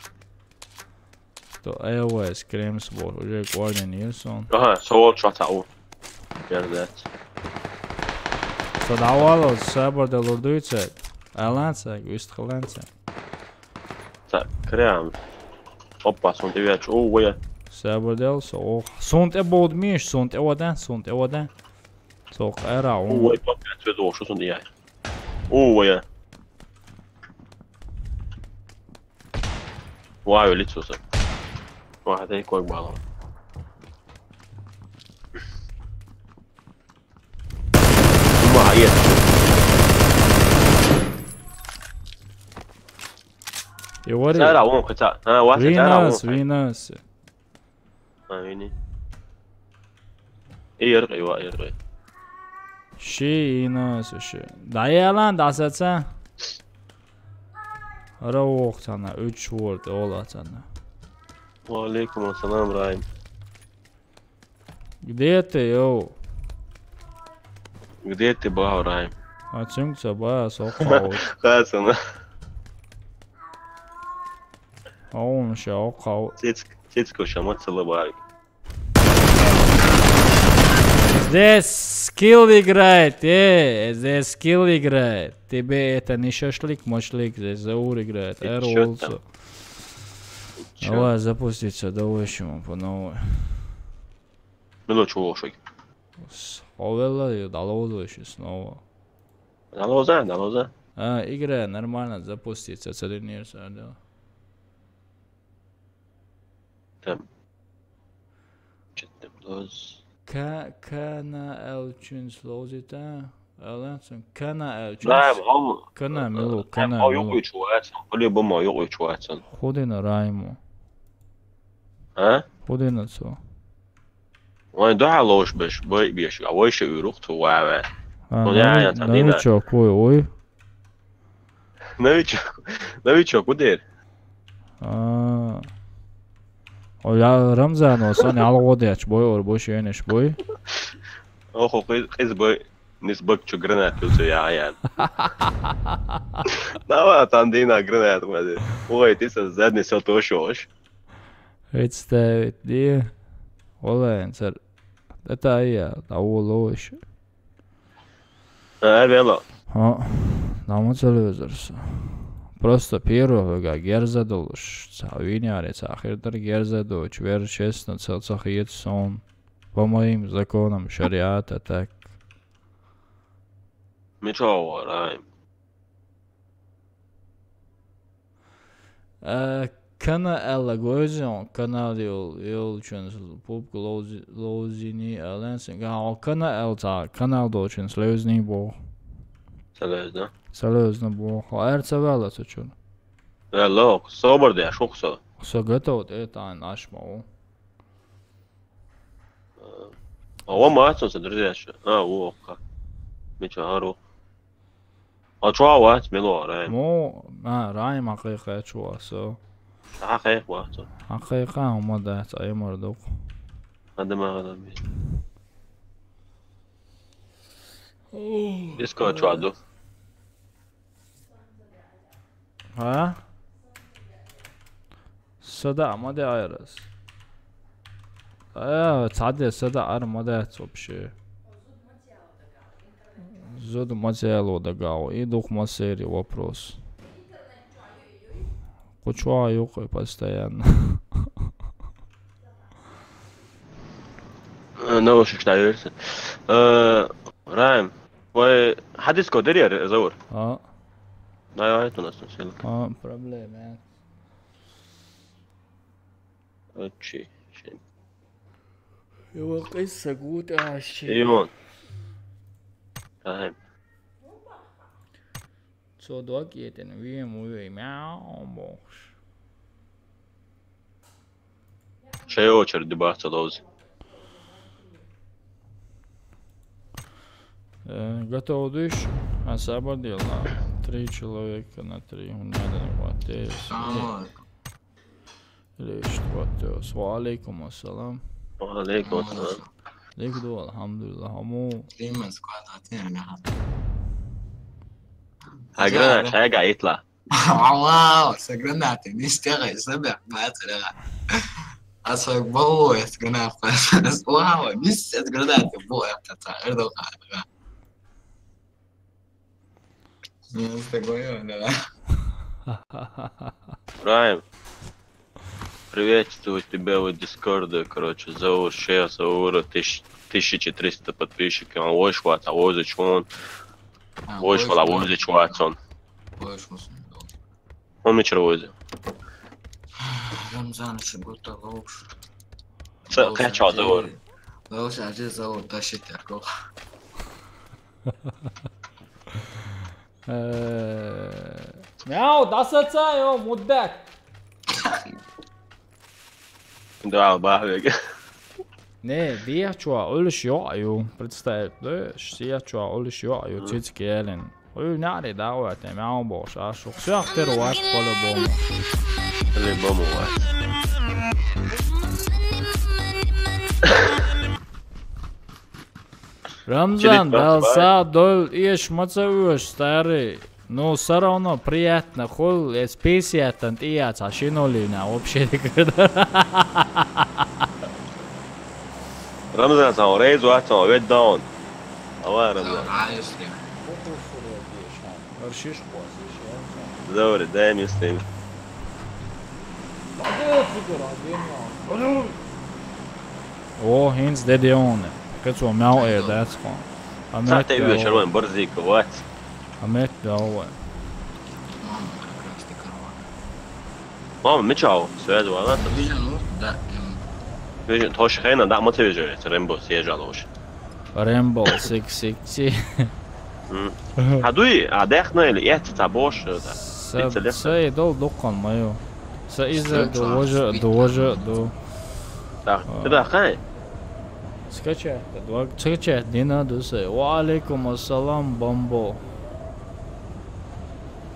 То iOS крем сбор, уже Гвардия Нильсон. Ага, соол чатау. Ярдат. То давало сабор да лурдуйца. Аланца, густхаланца. Так, крем. Опа, сон девяч. Уя. Сабор делса. Ох, сонт ebod миш, сонт ewadan, сонт ewadan. Сок era. Уя, попять веду, что сон девяч. Уя. Вау, лицо се. واحد هيك وقت بعضهم. ما عيط. يوري. سأل عوام قطع. واحد سأل عوام. فيناس. يعني. إيه يرغي يرغي. شي ناس شي. Dayalan dasatsa. Ara sana 3 word olasana. وعليكم السلام رايم. Где ты, йоу? Где ты был, Раим? А чунг саба сохау. Хасана. أول مش أوقع. تيتسكو شمت صلبارك. Здесь скилл играет, здесь скилл играет. Тебе это не шашлык, машлык, здесь Заур играет. Эролсо. Давай запуститься, давай ему по новой. Ну чего шой? Овела и долозу еще снова. Долоза. Игра нормально запуститься, тренируется, да. Там. Что-то блоз. Kana elçin slozita. Elçin kana elçin. Да, هم. Kana milo, kana هم milo. يقوي شواتن. كل يوم ما يقوي شواتن. Hodina Raimo. ها؟ Hodina co? وين دعا لوش بش بيش عويش يروح وعوى. Novičo koji, oj? Novičo, kudir? Olha Ramzanos, oni algodjač boj, or boš jeneš boj. Oho, qiz boy nisbakchu granat uso ya عيال. Давай عندنا гранат مادي. Ой, ты задний сотошош. Представить, die. Olencer. Это я, davološ. Velo. Namo televizors. Просто первого герзадолш. Цавинярец, ахирдар герзадоч. Вер честно целцахиет сон. По моим законам шариата так. Мичо, раим. Kana ela goizon kanal yol chans pop lozini alensin ga kana elta kanal dochens lözni bo. Salazna. Salözna bo. Ercevela taču. Lok, sober da шоксо. Все готово, это наш мол. هو ما أصلاً درجاش. وقع. ميشو هارو. أتوا وقت ملو رايم. مو ما رايم حقيقة شو سو. حقيقة وقت. حقيقة هم ده أي مردوق. هذا ما هذا مي. إسكو شو عدو. ها؟ صدق ما ده عيرس. تعدي صدق عر ما ده تصبشي. زود материалу дагау и дух массери вопрос. Почва юкой постоянно. Ну, что штаёрся. Раим. Вы حدث كودري زور. Да, это у нас насилка. Проблема. Очи. Его قصة قوت عشي. ايون. فاهم. Så dog jeg den via mod i мяу. Шей очередь бахта лоз. Готов дышь? Освободил на 3 человека на 3. У меня не хватает. Или что-то. Валейкум ассалам. وعليكم السلام. ليك دول الحمد لله همو. ليه سكواد عطينا حد. هاجرنا حاجة يطلع. واو سجناتي نشتغل سبع مثلا. أصل بوه سجنا بس واو نشت سجناتي بوه بتاع إردو خالد. نستقوي ولا لا؟ Раим. Приветствую тебя в Дискорде, короче, Заур, Заура, 1300 подписчиков, Войш Ват, Авозич он, Войш Вала, Авозич Ватсон. Он мне червози. Рамзан еще будто лучше. Качал Заур. Лучше один Заур тащит торгов. Мяу, да сацаю, мудак. Да, бахвег. Не, дiyachua olish yo, представь, да, дiyachua olish yo, цицки Элен. Ой, нари давай, ты мяу бош, а что все ахтеруат по-любому. По-любому ват. Рамзан, дал са дол еш мацавуш старый. Ну, все равно приятно. Хол, спесиятан тияц, а шинолина вообще Ramazan sen oraya zaten ve down. Ama Ramazan. عايش ليه Doğru, daim isteyim. О, hins dedi on. Kad svo mjau that's fine. Sen de üye şarvan barzik vat. Amet دوا. Mama Mitchell, söyle valla. فيجن ده Vision toş khayna da mı tevecek? Rainbow seyircaloş. Rainbow Six Six. Haduy, adekna ile yet taboş da. Say dol dokan mayo. Say iza doja. Da, da khay. Скачать не надо say. Wa alaikum assalam bambo.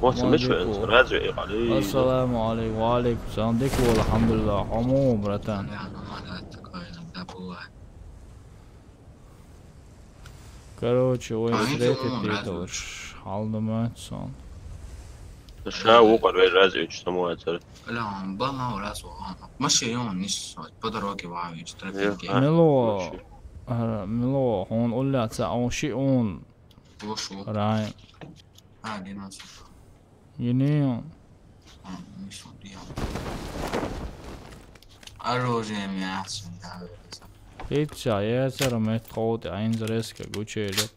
What's Mitchell? Razı ali. Assalamu alaikum wa alaikum salam. Dik alhamdulillah. Hamu bratan. Короче, ой, встретить уж алдаматсон. Şa uqar ve razı 3 samuatlar. لا بالله ولا سوء ماشي يوم نص بدروكي وعاوي اشترك ملو هون قلت ساعة شيء هون وشو راي عادي ناس ينيون مش ديام أروجي مياسون Pizza jäser med tråd einzreska guchelek.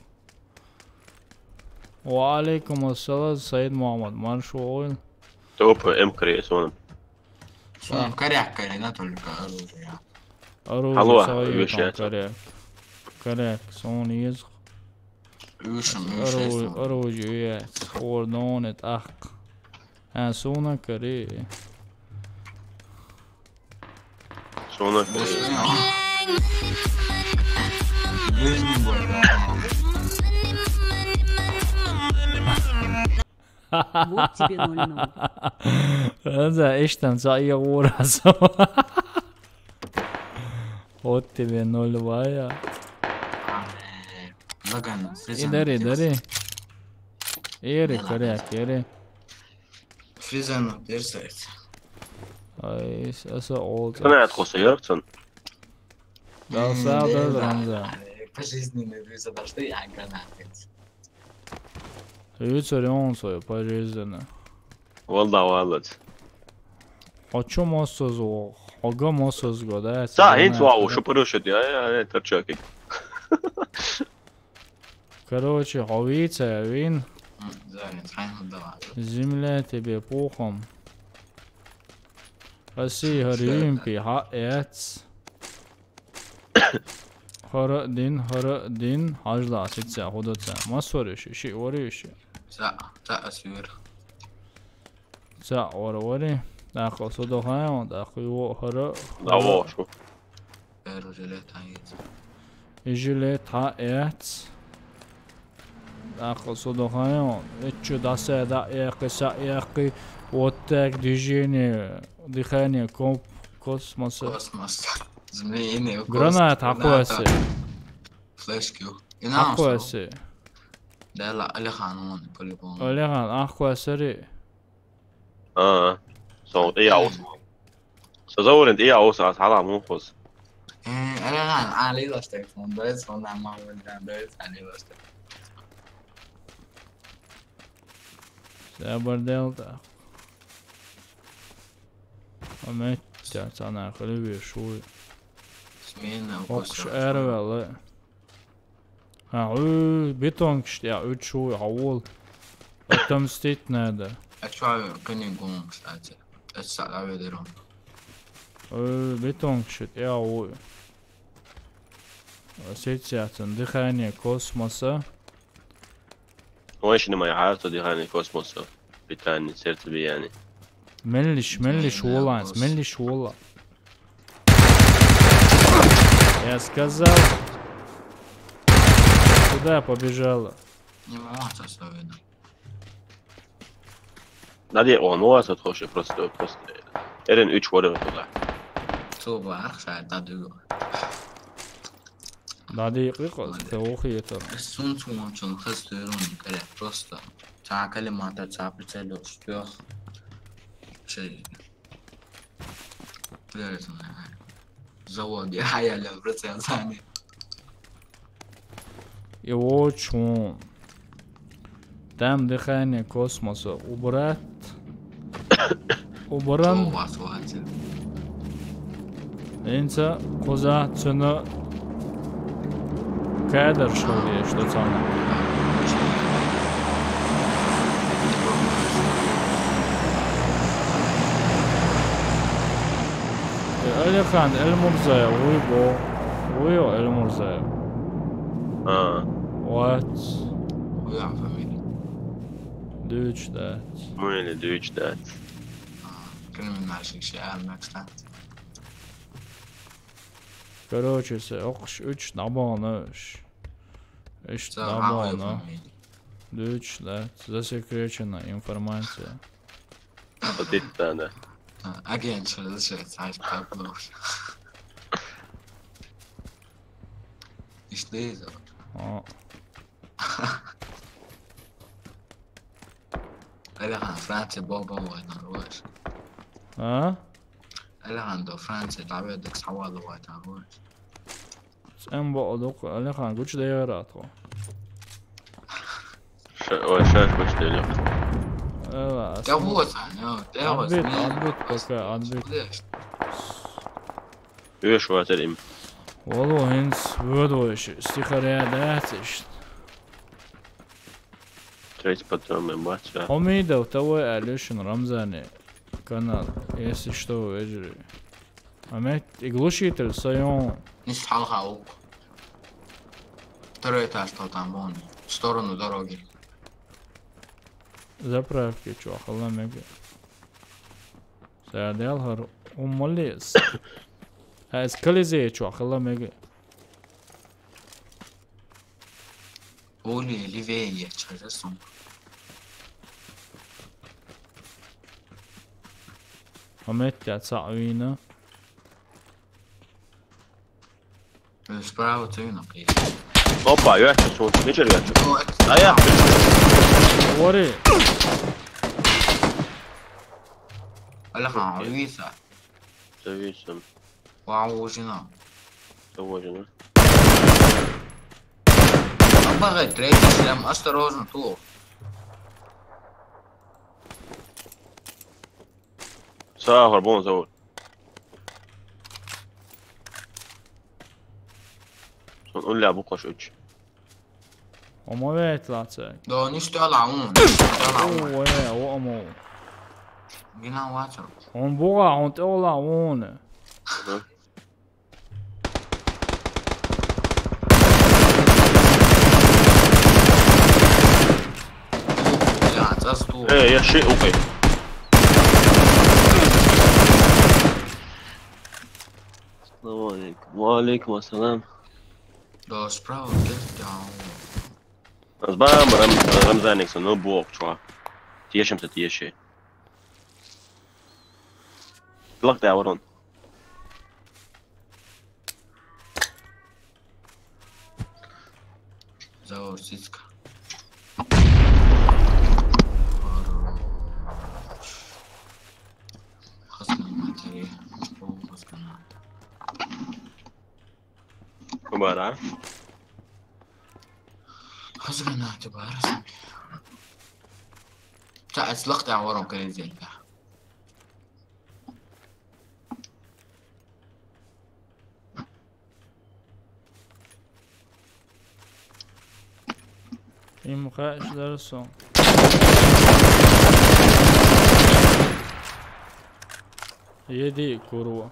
Wa alaikum assalam Said Muhammad Marshu oil. Top emkri son. كرينا تقولك أروجي Aru Hallo, Karek son iz. Aru ju ordon ett ack. En sona kare. Sonra Вот тебе 0-0. هذا ايش تنسى وراسه. Вот тебе 0 вая. Идари. Ери, коряк, ери. Фризен персайт. Ай, аса олд. قناعة خسيرتن. Да, сабер Рамза. Пожизненный виза должны я гранаты. Рыцарь свой пожизненно. والله. Хочу моссозу, хога моссозго, да? Да, инт вау, что порушит, я торчаки. Короче, ховица, вин. Занят, хайм давай. Земля тебе пухом. Россия Олимпий, хаэц. Хара дин, хажла, сица, ходоца. Масориши, ши ориши. تأثير Ца орвари. Дахо содохаем, дахо его хара. Да, шо. رجلات عيد Жилет хаэц. Дахо содохаем. Эчу дасе да яки. Вот так дыхание космоса. كوسموس زميلي Гранат حقوسي. فلاش كيو حقوسي. لا اللي خانون كل يوم Олеган حقوسي. Så det är aus. Så då är det är aus att hala mufos. اللي خان علي لاستيك فون بس فون ما هو ده علي لاستيك Заборделта. Ametja sana klivi šuj. سمينا Okš ervele. Ha, betongst ja utšuj havol. Отомстить надо. اتشوي كان يقوم كستاتي اتسال على ديرهم Betongst ja ой. Сейчас дыхание космоса. وايش ما يعرفوا دي هاني كوسموس بتاني سيرت بي يعني. Меллиш воланс, меллиш вола. Я сказал. Куда побежала? не могу особенно Надо он вас تخش просто Эрен 3 воды туда. صوبة أخشى تدو دقيقة توخي ترى. السون توم شون خسرون كله просто ساعة كلمات ساعة بتسأله شبيخ شيء زود يا حيا اللي برتسل ثاني Его чун. Там дыхание космоса убрать. Убран. واسواتي Инца коза цена. Кадр шоу что цена. Алихан Эльмурзая, Уйо Эльмурзая. What? ويا فاميلي Dude, that. Really دوش that. كلمة ماشي شيء next time Короче, оqsh 3 набаныш. 3 Загаваю набана. фамилию Dude, that. Засекречена информация. Вот это да. Again شو شيء عايش بابلوش إيش ده О, أنا عن فرنسا بابا وينروش а? أنا عنده فرنسا تعبيدك سواد وينروش Sen بقولك Алихан güç değeratı. Şarkı başlıyor. Evet. ده هو ثاني ده هو Adbit baka adbit. ليش Üç var elim. والله هنس بدوش استخارية داتش. Treći patron me baća. Omida وتوي عليشن رمزاني канал. Если что, اجري. Амет иглушитель сайон. نيش حلقة أوك ترى تاشتو تامبوني в сторону дороги Заправки, чувак, Allah мега. Садел хар умолис. Скализе, чувак, Allah мега. قولي ليفيا تشرسون Амет я цавина. справа тюна Hoppa götür son. Ne çarı götür? Aya. Говори. قال خان عويسة Seviyorsun. وعوجنا Seviyorsun. أبغى تريدش لما أستروزن تو Sağ harbon zavur. Son قول لي ابوك 3. وما بيطلع تاعي. دو نيش طلعون اوه وامو. بينا واتر On boga on طلع وونه. يا تزطو ايه يا شيء اوكي. السلام عليكم. وعليكم السلام. دو سبراو كيف Az bám Ramzánik są no bóg csua. Tiesem te tiesé. Laktál varon. زور سيسكا خصنا الماتري خصنا Kubara. خصنا تبقى رسمي تا اطلقت عورهم كان زين این مخاش درسون. يدي كوروا.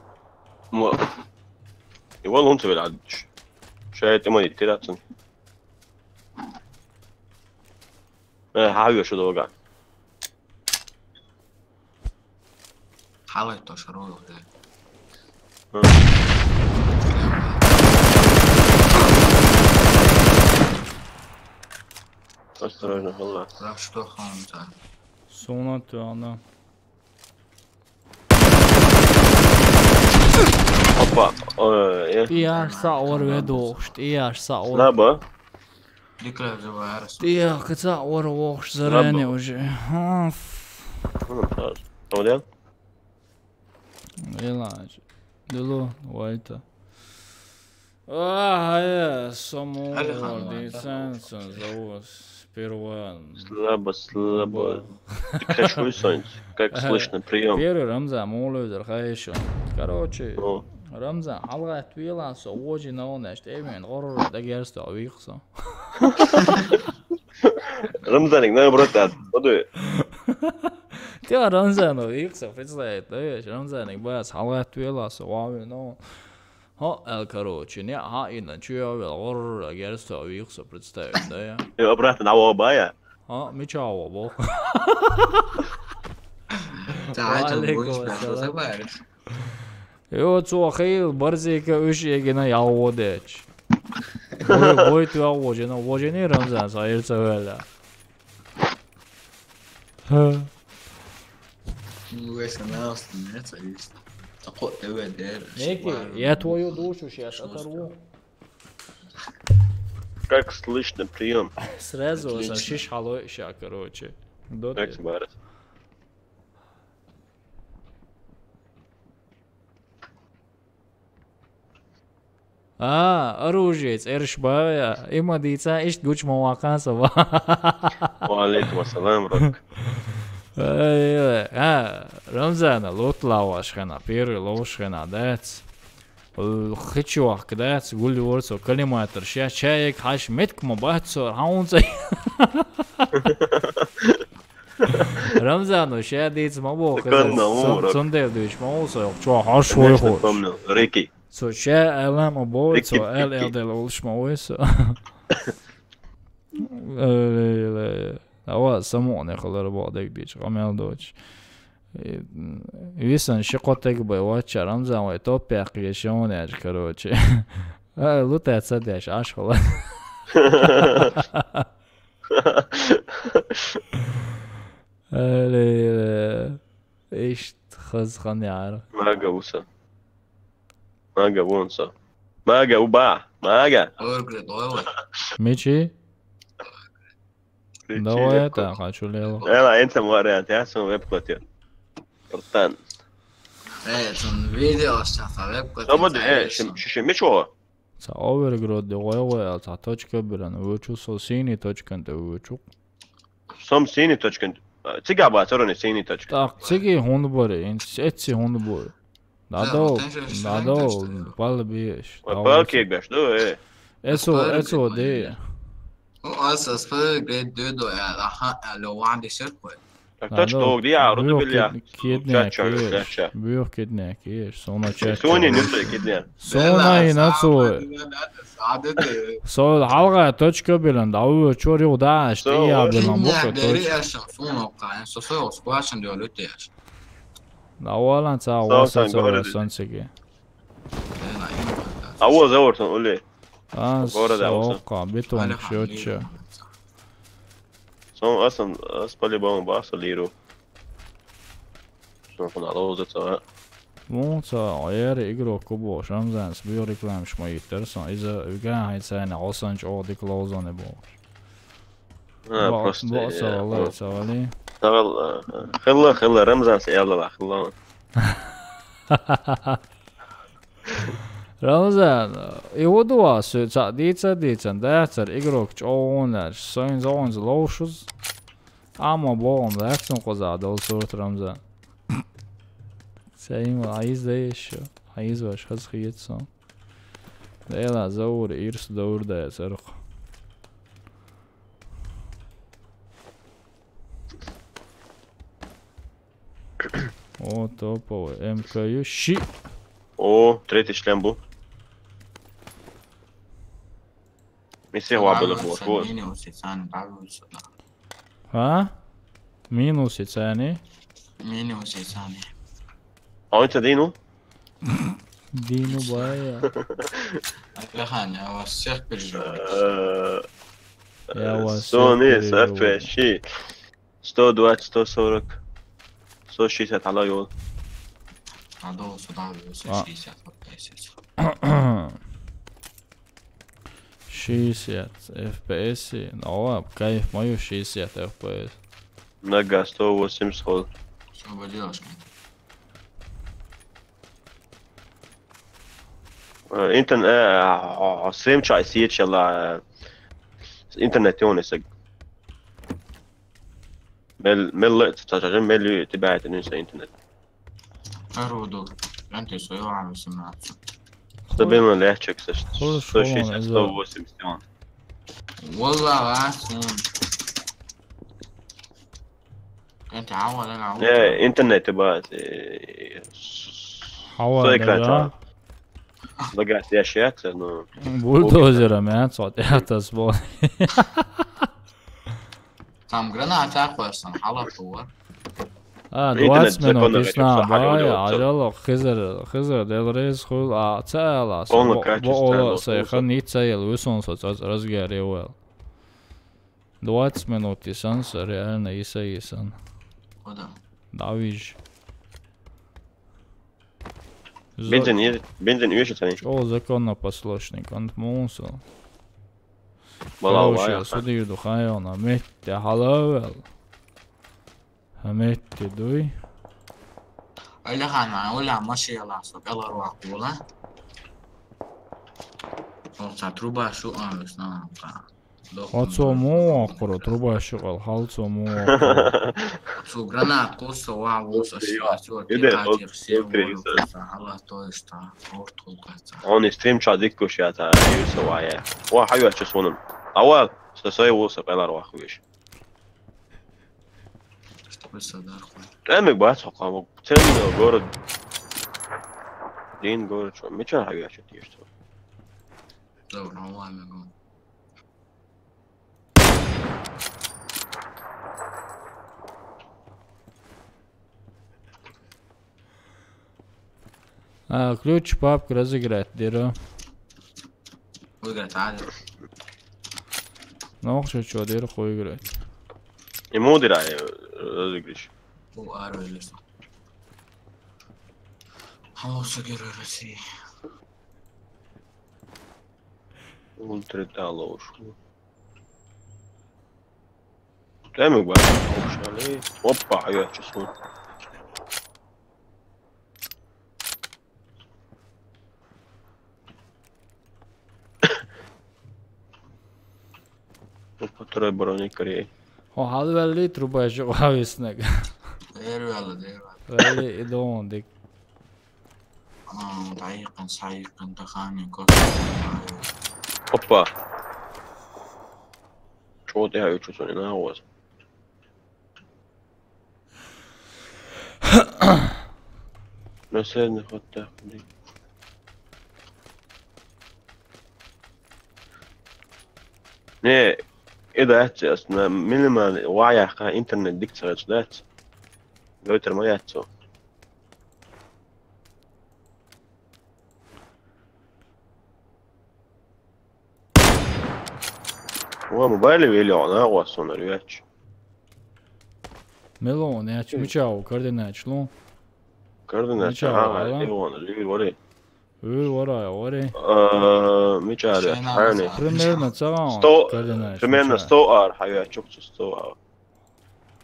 والله انت بالعدش. شايت اماني تلاتن. حاجة شو دوقع. حاولت تشروا ولا Осторожно, والله. راح شتو خامتا Sonatı ana. Hoppa. İyi sağır ve doğuştu. İyi sağır. Laba. Дикля заварился. Я хотя ворвох заранее уже. ممتاز أولاد علاج دلو وايتا هيا سمو ديسانسن زوس первый слабо. Ты как слышно? Как слышно прием? первый Рамзан молодой хорошо. Короче, Ну, Рамзан алга твила со очень наонаш темен горор дагерсто авихса. Рамзаник, наоборот, подуй. Ты Рамзан авихса, представляешь, да? Рамзаник бас алга твила со вами, но короче, не иначе чуявил горор дагерсто авихса, представляешь, да? И обратно на обая. Мечаво, бо. تعال وعليكم بوش السلام. заваришь. يو تو خيل برزيك وش يجينا يعودش بوي تو يعوجنا وجني رمزان صاير سوالة ويش أنا أصلا نتعيش. تقول تبى دير. هيك يا твою душу сейчас оторву Как слышно прием? сразу шиш халой ща короче Как сбарит? оружие эршбая има дица ишт гуч мавака сава وعليكم السلام رك. رمزانا لوت لاواشخنا первый лошхена дац хочу дац гули ворсо калиматр ща чаек хаш метк мабацо хаунца Рамзану ща диц мабо сонде диш маусо чо хаш хой хой Помню, Рики. So ща элам обой Рики, so эл Рики. дел улш маусо Ава само не холер бадек дич гамел доч Висан шикотек бай вача Рамзан вай топ пяхгешон яж короче лута цадяш аш хола ايش خز خاني عارف ما جوسا. ما جوونسا. ما جوبا. ما جا. أورجل ضوء. ميشي давай это хочу лево يلا أنت موريات يا سو ويب كوتير. قرطان. إيه تون فيديو أشتغل ويب كوتير. طب إيه شو Sa overgrod goja ta točka bila na vuču so sini točkan te vuču. Som sini točkan. Ciga ba sorone sini točkan. Tak, cigi hundbore, etsi hundbore. Dado, pal biješ. Balki baš do Eso de. أصلا في جريد دودو لو عندي شركة. Toč tog di عرض بالله. Kidnekeš. Bio kidnekeš. Sona ček. Soni nüsse kidnekeš. Sona inaco. So halga točka bila da u čori daš ti ja bila muka toč. داري أشرب في موقع يعني صفر وسكواش عندي ولد إيش. Da walan sa wasa sa sansege. أول زورتن قولي. Soka, beton šoča. Som أصلا أسبالي بام باصل ليرو. شو نكون على وزة سواء. Monca er igro kubo Ramzans bio reklam šmajiterson iza ugahay sene osanč odik lozone bo. Просто. Bosa Allah savali. خلا رمزان سيلا خلا. Ramzan ihodua su ca dica dacer igrok čoner soin zons lošus. Ama bom lekson kozadol sort Ramzan. Sayın عايز ايش عايز واش خز خيتصون لا زور إيرس دور ده سرق о топовый МКЮ щи О, третий шлем был. Миссия вабила вот. ها مينوس ثاني مينوس ثاني. أنت دينو؟ دينو بايا لا خاني هو الشيخ بالجوال. سوني سافة شي 120 140 160 على يول. عدو صداع 160. 60 FPS. No labi, kayf moju 60 FPS. Nagā 100 хол. Что вы делаешь? Internet stream чай сиечла интернет يونسك. مل تتجرب مل تبعت ننسى интернет. Народу. Гляньте, свою вам 18. Стабильно легче, кстати. Хорошо, 160, 180. والله غاسون. انت عوض انا عوض. интернет تبعت. حوالي ده بقعت اشياء اكثر انه بولدوزر man صوت يحتس بول. Там граната koyarsan halat var. 20 minūtes sekundes nābāja, jau aļalo Hizar delreiz hul cēlās. Polna kaķis Vola cēlos, sēja nicēja visons razgāri vēl. 20 minūtes ans реально исаисан. Куда? Давиж. бензин үйшетсен. О, законопослушник, он мусор. Балау Короче, судирду хайона, метти халавел. Метти дуй. Öyle kanma, öyle maşı yalarsa kalar vakula. Olsa truba şu an üstüne. Отцо муақуру, труба шуғал, халцо муақуру. Su granat kosa va vosa situacija. Allah to je šta, ortolka. On stream čā dikkuši jā tā jūsavā, jā. Waa حاجة sonum. Awal, sasai وصل قلار واخويش. Što bi sad arho? Emek baca qamo. Sen gorod. Din gorod što. Mičan حاجة tiješta. Dobro, ovo je go. Ключ папку разыграть, дыра. Выиграть عادي. Ну, что, дыра хуй играть. Ему дырай разыгрыш. Bu ağır öyle işte. Olsa göre России. Ультра лош. Emek baca qamo. Hoppa حاجة son. Potrebuje brojni karije. Hadi veli truba šuğa visnek. Değerli. Veli idon dik. دقيقا سعيقا دخاني Hoppa. Čo teha üks on näos. No see on hota. Nee, إذا أتجس مinimal وعي خا إنترنت دكتور جدات. لوتر ما ياتسو. هو موبايلي ويلي عنا وصلنا الواتش. Melon, ja čau, koordinēču, nu. Koordinēču, Ivan, Līvi, varēja. Varēja. Мичаре, Арни. Примерно целом. Примерно 100 ар, хая, чукчу 100 ар.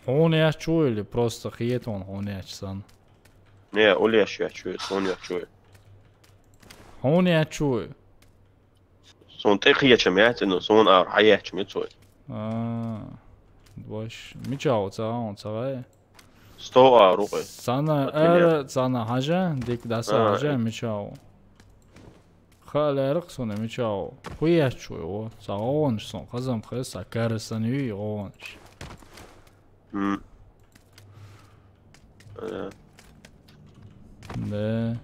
Он я чую или просто хиетон, он я сан. Не, Олеш я чую, он я чую. Он я чую. Сон тихие чемят, но сон ар, хая чемицой. Boş. Miçao целом, целая. 100 ар, рукой. Sana haja, dik dasa haja, miçao. خالق سونه میچاو خویش چوی ساونش سون خزم خس کارسنوی اونش ده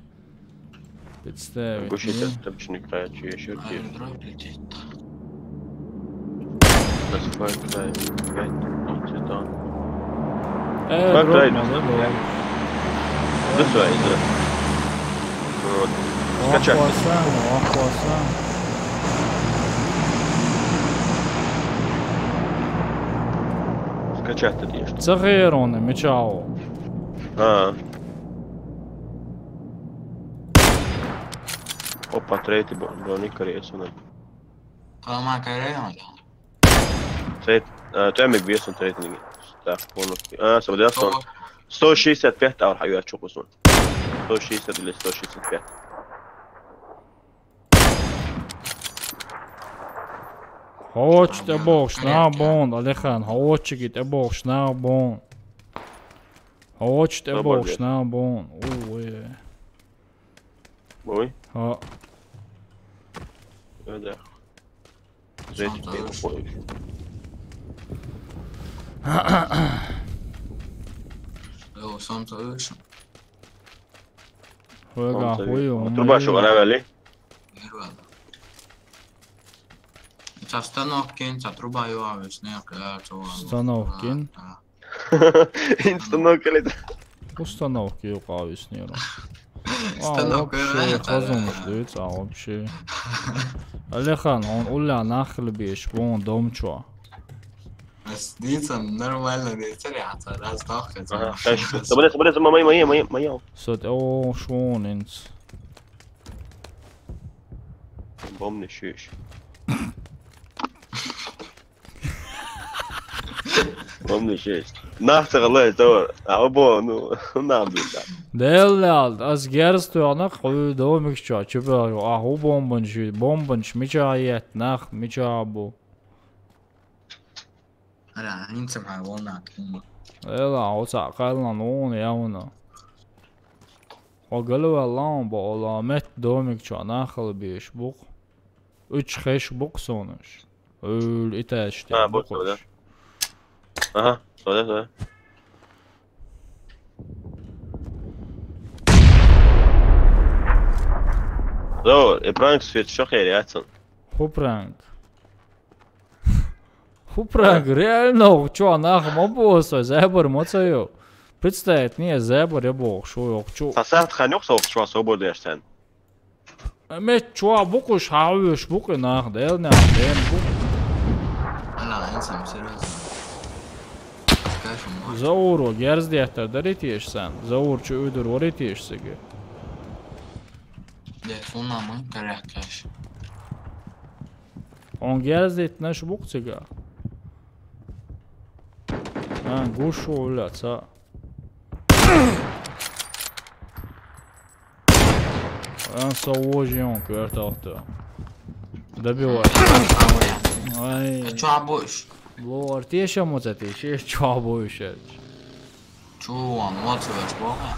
بتستاوي Гушите, топчник края, чьи еще пьешь. Насыпай, край, 5, цветан. Край, да свои, да. Вот. Скачать. Скачать тут есть. Цагероны, мечао. Опа, третий броник корейцу. طالما ما كان ولا Trade, تعمل بيسون تريتنج. سو بدي اصلا 165 أول حاجة تشوف اسمه 165 eller 165. Hoć te Bog snabon, Alehan, hoće ki te Bog snabon. Hoće te Bog snabon, je. Oj, Ha, öyle. Zeytin koy. Jo, sånt har jag. Huega huju. Truba شغلها بالي. Sa stanokkin, sa trubajuovis, ne Stanokkin? Инстанокали. Установки юqavisniero. Станок Разумеется, а вообще. Алихан, он уля нахли беш, вон домчо. Дицам нормально децеряца, раз тохка. Соболез, моя. Сот, о, швонинц. Bomne şiş. Bomne şiş. Nahtar Allah doğru. Abo nu namdillah. Delal, az gerstona qoy domikço, çöpür. Ahu bombonç micayet nach micabu. Ara, intsam ha volnak. Ela, osa qallan on yavna. O galva lan bo ola met domikço naxıl beş buq. 3 xeş buq sonuç. Öl itaştı. Ha, bu kadar. Aha, söyle. Doğru, prank svet çok iyi yatsın. Хупранг. Хупранг, реально, чё, нахуй, обоссой, зебр, моцаю. Представить, не, зебр, я бог, шо, yok, чё. Tasat kan yoksa şu an sobor dersen. Met çuğa bukuş, havüş, buku, nah, del, ne, del, buk. Ara, intsam serioz. Zauro, gerzdiyetler, daritiyeš sen. Zaur, çö, ödür, oritiyeš segi. Telefonla mı? Karakkaş. On gerzdiyet, naş buk, sega. Ha, gušu, uля, ca. Он совожи он кварталта. Добивай. Ай. Çuğa boş. Lor, tieši emocija, tieši čobu išėč. Čuvam, otsuveš boga.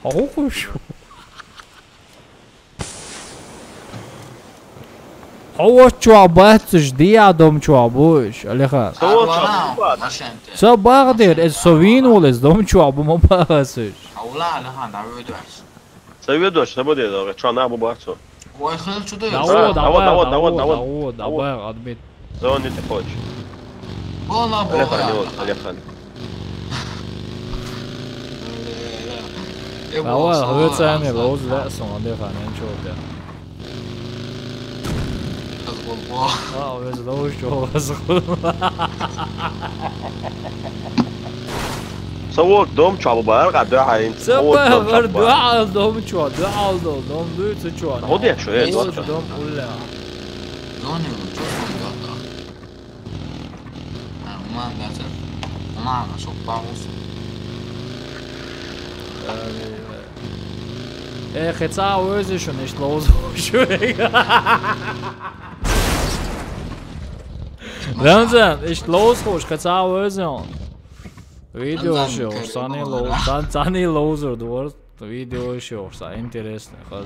Haukušu. Hava čobatsiš diadom čobuš, Alehan. Sa bağdır, sovinulis dom čobuma bağasış. Avla Alehan, da ödüş. Seviyor sabor der. Şu an ne bu bahçe? Oy xil çudu. Давай, admit. Zon ne hoş. Bola Alehan. Давай, hırsani, loz versin, Alehan, en çok ya. Aa, öz loz çoğası. Savur dom çabuk bağır kadar hayın. Sabah dua aldım çoğu, dua aldım, duytu çoğu. O diye şu evet. Dom ulla. Zoni mu, çok sonunda. Aman dersin. Aman çok bağımsız. Xeca özü şu nicht los. Ramzan, ich los hoş, xeca özü on. Video şu, sani loser dur. Video şu, sa interesno, haz.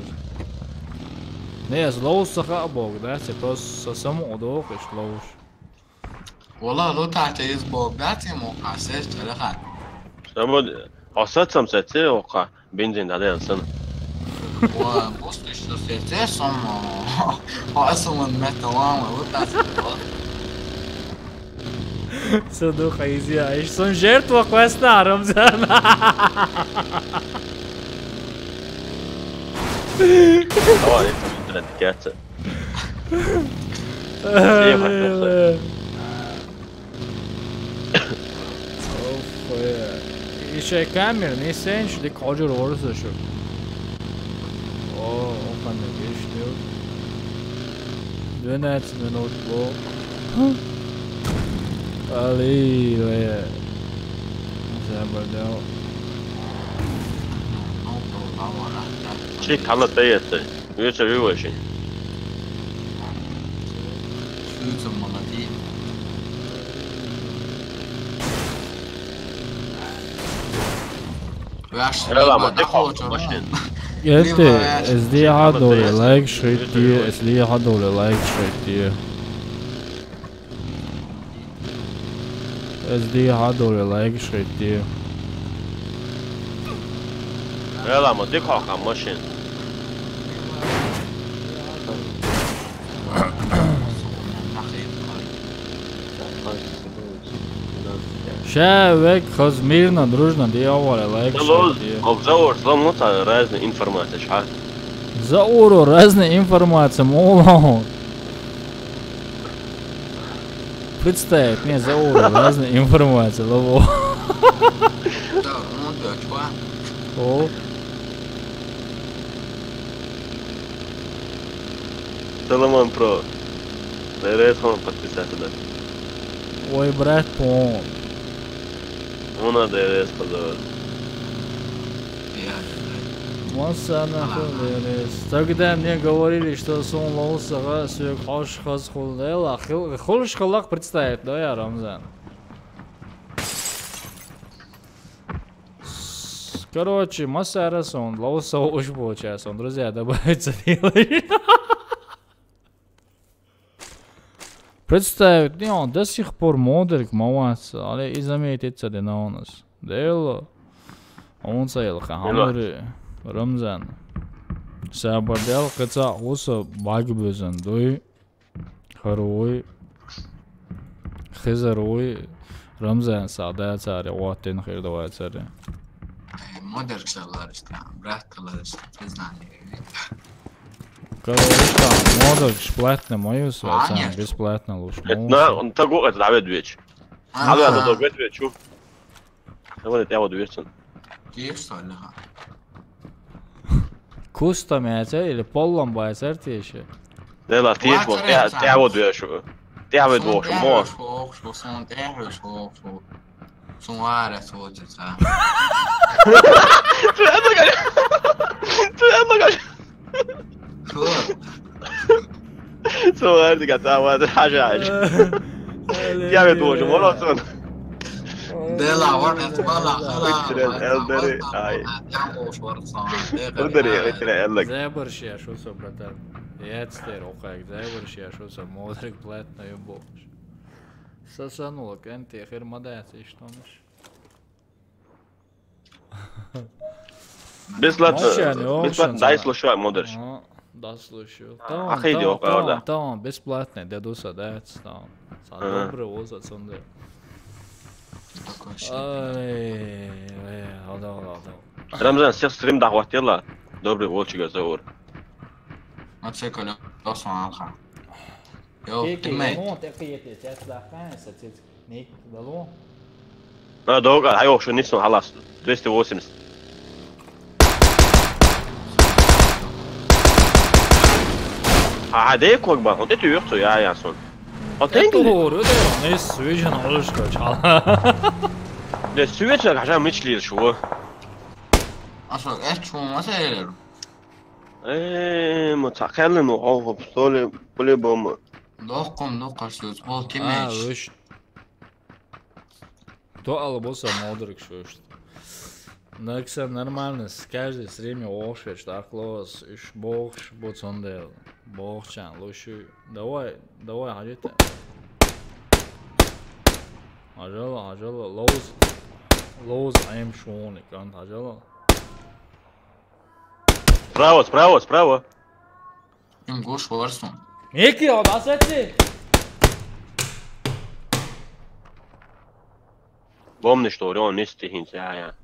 Ne, los sağa bog, da se pos samo odok, ich los. Valla lo tahtiyiz bog, dati muqases Alehan. Sabor asat samsati oqa benzin da yansın. وبص الشخصيتين صموا اصلا ما تماما Saduq Aizia, eles são жертва com esta Ramzan. Tamam, internet gerçi. Еще и камер, не сенш, dik hođer orası şu. minut. 12 minut było. Ali, je. Zabrdeo. Čik, alla tejete. Juče vyuši. Sluta молодец. Relamo, dihok mašin. Jette, es die hadole like shit hier, es die hadole like shit hier. Es die hadole like shit hier. Relamo, dihok mašin. Шавек, мирно, дружно делали like Лоз, shit hier. обзор, сломнута разная информация, шхат. За уру разная информация, моло. Представь, мне за уру разная информация, лово. Да, ну да, чувак. О, Соломон Про. ДРС он подписаться, да. ой, брат, пом. Он ДРС позовет. Масса нахуй. Тогда мне говорили, что сон лоусага сюк хош хас хулдела. Холш халак представит, да, я Рамзан. Короче, масса расон, лоуса уж получается. Он, друзья, добавится делать. Представить, не, он до сих пор модерик маваться, але и заметится де на нас. Дело. Он sayıl hamuru Ramzan. Sabadel kısa olsa bagibözün doy. Haroy. Khizaroy. Ramzan saadet sari vatin khirda vatsari. Модер şeyler işte. Bıraktılar işte. Признание. Короче, модер бесплатно мою сам Конечно. бесплатно лучше. Это, он того, это Давид Веч. Давид, это Давид Веч, чу. Вот это я вот версен. Киев что ли? Custom yacer или полом байцер тише. Det är tidigt mot det är vad du gör så. Det är vad du gör så mål. Sånt är så. Som är det så att säga. Du är ändå kanske. Så är det att vad det här är. Jag vet vad som håller så. Det var det bara. Заборши, а что со, братан? Я теперь окай, заборши, а что со, модрик платно и бомж. Сосанула, канте, хермадается, и что миш? Бесплатно, дай слушай, модерш. Да, слушаю. Там, бесплатно, дедуса, да, там. Добрый возраст, он да. Рамзан, сейчас стрим дохватила. Добрый волчига заур. Отсекали, осман алха. Йо, Долго, а я не сон халас. 280. Hadi koy bak, o da yoktu ya Yasun. O da doğru da ne sürecin oluştu çal. Ne süreçler kaçan miçliği şu. Aslında et şu masayla. متكلم وهو بطولة بولي بوم. Доқом сөз ол А, кемеш. өш. То ала болса модерик şu işte. Накса нормально, каждый время ошвеч, так лос, уж бог, боцондел, бог чан, лошу. Давай, хажите. Ажала, лоз, аим шоник, ант, ажала. Справа. Им гош варсун. Неки, обасети! Помни, что он не стихнет, я.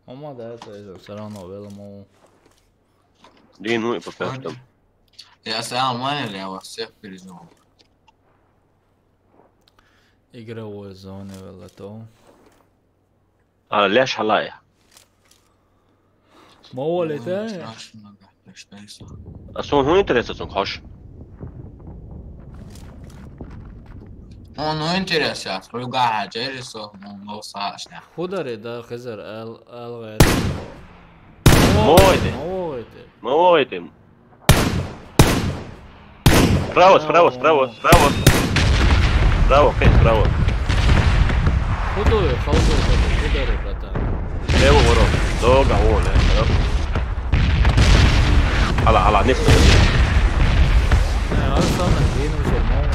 Ама да, это все равно велому. Дину и попёстом. Я сам манили, я вас всех перезвал. Игровой зоны велото. ليش حلايا؟ Молите? Space. Son não interessa, são rocha. Não interessa, يا أخي قاعد جالس ما وصلش نعم. خضر ده خزر الغير مويته مويته مويته. Bravos, bravos, bravos, bravos. Bravo, Fez, bravo. خدوا خضر بتاع Evo, moro. Doga, ole. على نفسه. انا اصلا دين وشمال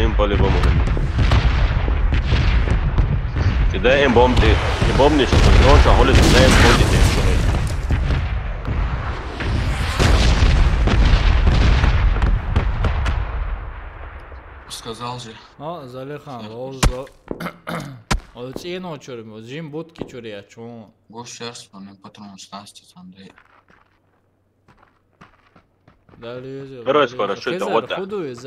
Impoli bomu. كده بوم دي بوم نيش نوش هقول لك ازاي بوم دي Сказал же. Залихан Олцino чурим, жим будки чурия чун. Гошерс, он патрон стасти сандей. Далее. Герой скоро, что это вот так. Худу из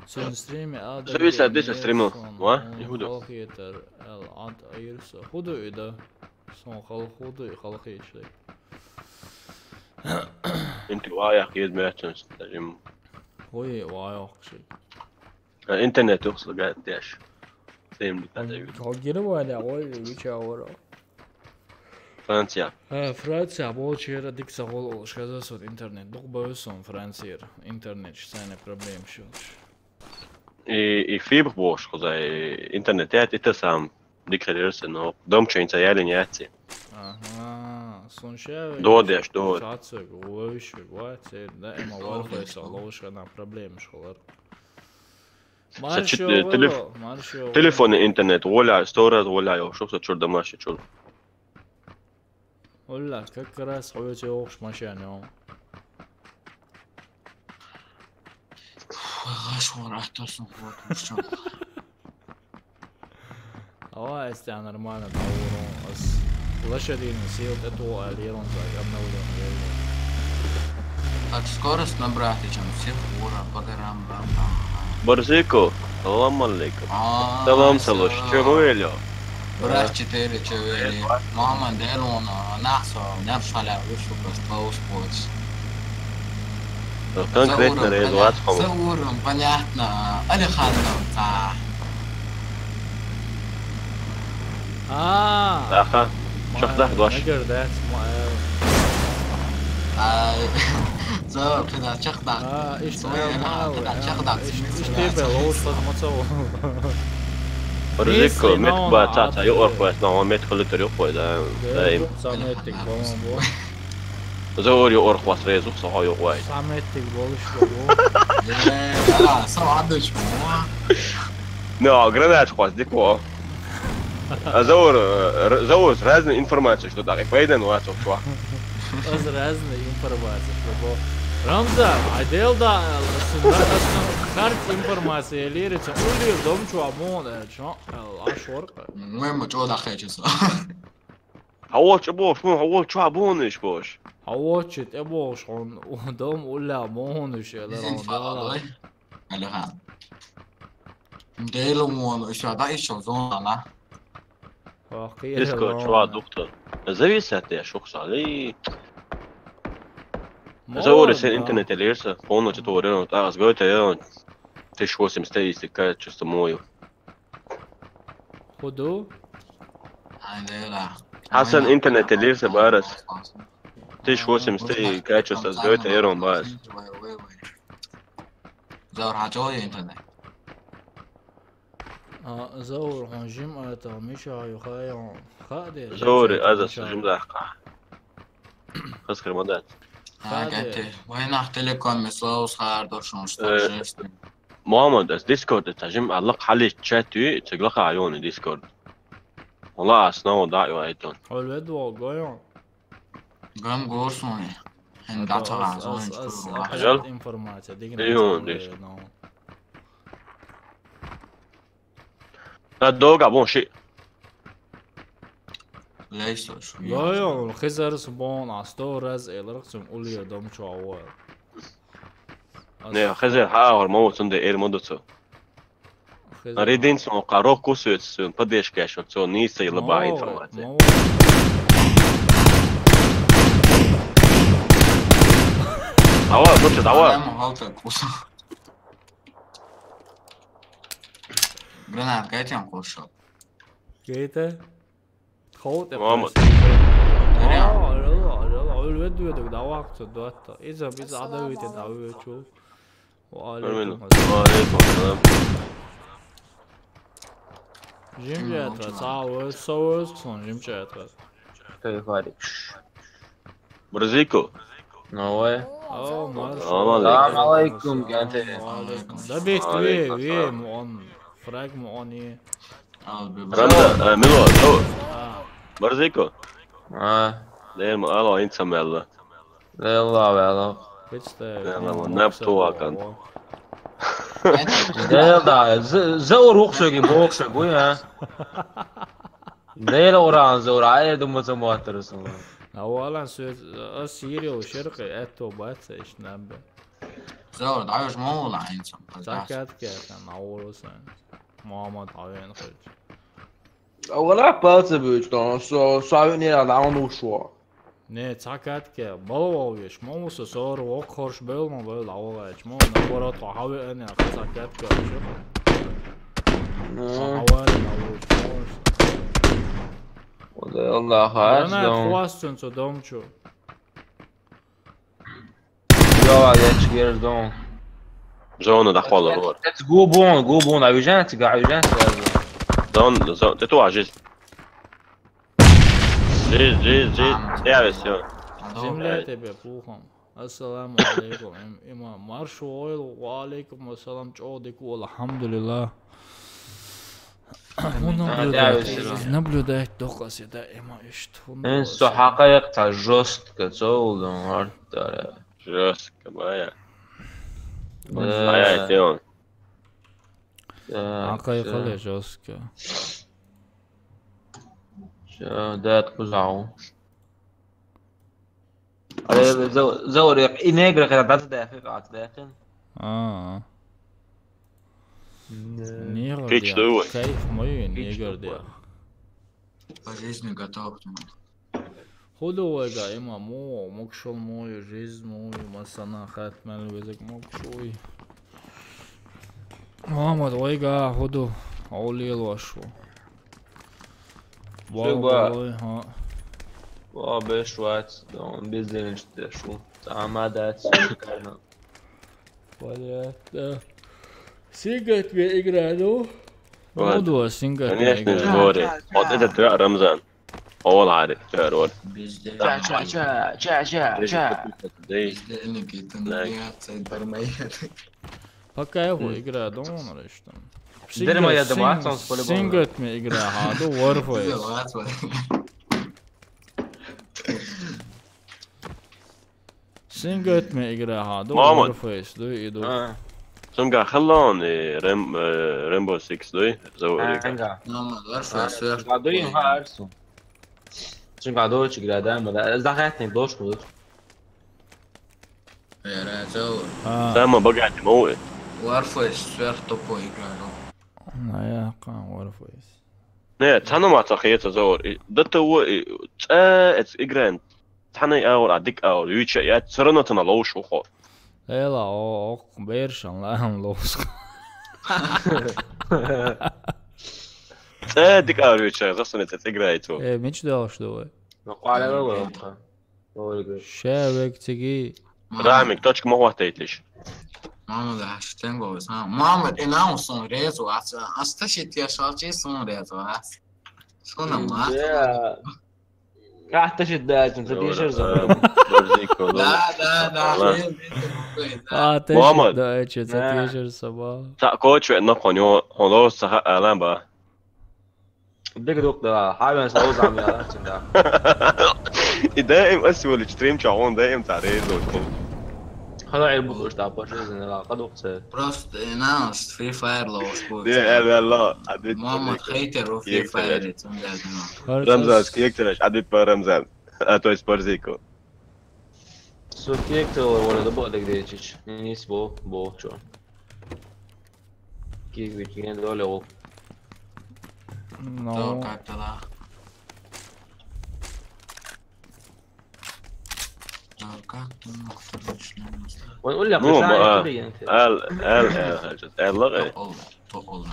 сон стриме ада. Зависит от десяти стримов. Ва? Иуду. Халхитер ад айрса. Худу и да. Сон халхуду и халхичли. انت وايا كيد ماتشنز تجم Ой, вау, ши. интернет يوصل قاعد داش سيم دي تاجي Гогире валя, ой, вичаора. فرنسا Франция болчера диксагол шказасот интернет. Дугбасон Франция интернет шсане проблем шуш. и фибр бош خذ интернет это сам дикрерс но дом чейнца я линияти Ага, соншев. Додеш, дод. Шацэг, ойш, ватсе, да, эма варфайса, лошана проблем шхолар. телефон интернет ولا ستورز ولا يو شوف شو ده ماشي شو ولا как раз хуйте охш машина. Шо рахтасын вот что. А это нормально, да, ас лошадин сил это алирон за обновление. Так скорость набрать, чем все ура по горам. برزيكو السلام عليكم سلام سلوش شغويلو Брат 4 чевели. Мама делона нахсо нефшаля вишу просто успоц. конкретно результат хом Зауром понятно. Алиханно та. Аха شخدح دوش نقدر Ай. زور كده شخدع. ايش شخدع. ايش تبي لوش فضمته برزيكو مت باتاتا يقرب كويس نوع مت كل طريق كويس دايم سامتك بابا زور يقرب كويس ريزو صحا يقوي سامتك بولش لا صار عدش نو гранат كويس ديكو زور разные информацию что так пойден вот что разные информации бабо Рамзан отделда карт информации лирится улир дом чуамон чо ашорка المهم جو داخل جزء هوش ابوش مو هوش شو ابونش بوش هوشت ابوش on dom ulla monus eller eller han ديلو مون ايش هذا ايش زون ديسكورد شو دكتور зависит от شخص علي زور الانترنت اللي يرسل полностью творено так сгоит я 1800 истекает чисто мою خدو حسن انترنت اللي يرسل بارس 1800 كاتشوس сгоит ايرون باس زور حاجوي انترنت زور هنجم اتا مش هاي خادر زور هذا الجملة خسر مدات قلت وين تليكون مسوس خاردوشون شتاجست محمد از ديسكورد تجمع علق حالي تشاتوي تغلق عيوني ديسكورد والله اسنو داعي ايتون الود واقعي قام قورسوني هن داتا غازون جل انفورماتيا ايون ديش الدوغ بون شيء ليش شو لا خزر سبون عستورز الرقم اولي دم شو نه خزر حاول موت عند اير مودتو ريدين سو قارو كوسوتس بديش كاش تو نيسا يلا باي انفورماتيا عوار نطلع عوار ما غلطك وصل جرانات كايتي عم خوشة كيتا خوت محمد. الفيديو ده وقت دوت إذا عدوي تدعوي شو وعليكم وعليكم السلام جيم جاترا صعب صور صون جيم جاترا كيف عليك؟ برزيكو نوي السلام عليكم كانت ده بيت وي مؤن فراق مؤني رمزة ملو زور برزيكو اه ليه ما قالوا انت سمع الله لا الله والله نبتوها كانت ده زور وخشك بوخشك ويا ده لو ران زور عايد متموتر اسمه اولا سيريا وشرقي اتو بات ايش نبه زور دعوش مو ولا عين ساكت كان اول سنه محمد عين خرج اولا بالت بيتون سو سايني على عون شو نه ساكت که باویش مو سسار و خورش بیل ما بیل عواج مو نبرات وحاول اني ساكت که شو عواج عواج والله خلاص انا خواستن سو دوم شو يا يا دون زون ده خوالا هو let's go bon عوجانت عوجانت زون تتوع جيز يا بس يا جملة بفوهم السلام عليكم إمام مارشو وعليكم السلام جودك والحمد لله نبلودات دقس دائما اشتهم انسو حقائق تاع جوست كتول دون جوست كبايا بايا تيون حقائق اللي جوست دات قزعو زور ينقرق إذا بعد دقيقة داخل نيغر كيتش دوه كيف مي نيغر ديا жизнь готов خدوا وجا إما مو مكشل موي جيز موي مسنا خاتم الوزك مكشوي محمد ويجا خدوا أولي الوشو والله ها وابش وات دون بيزنش شو تعمدات كنا ولا سيجت بإجرادو موضوع سيجت بإجرادو حط إنت تقرأ رمزان أول عارف تقرأ Пока его игра дома решtam. Дерма я дома, сам с полигона. Сингет ми игра хаду Warface. Сингет ми игра хаду Warface دو يدو. سمجا خلون ريمبو 6 دوي زو قاعدين هارسو چون قاعدو چی گردن مده زخاتني دوش بود يا زور سما بقى تموت Warface سوير توبو يقرأ نايا قام Warface. نه تحنا ما تخيط زور دت هو إجران تحنا أول عديك أول يوتش يا ترى تنالوش وخو Ela o bershan la هم لوس. ديك أول يوتش غصنا تتجرأيتو. مش داش دوي. نقول على ولا شابك تجي. رامك تاچك ما هو تيتلش. محمد هاشتنگو بس محمد إنهم صنريزو أستشهد يا شاطي صنريزو هاس. شو نما؟ راح تشد انت تيشرز برزيكو لا محمد تيشر صباح تا كوتش نقونيو هولو صح لامبا بدك دكتور حاول نسوي عم يا دائم اسوي الستريم شعون دائم تعريض خلوا يبقوا اشتاقوا شو زين لا قد وقت بروست ناس فري فاير لو سبوت لا محمد خيتر فري فاير رمزان كيكترش عديت برمزان اتويس برزيكو سو كيكتر ولا دبق لك ديتش نيس بو شو كيك بيجين دول هو نو Как ты мог так işlemez? ونقول لك مو ساعة يقري انت. قال لغي Oldu.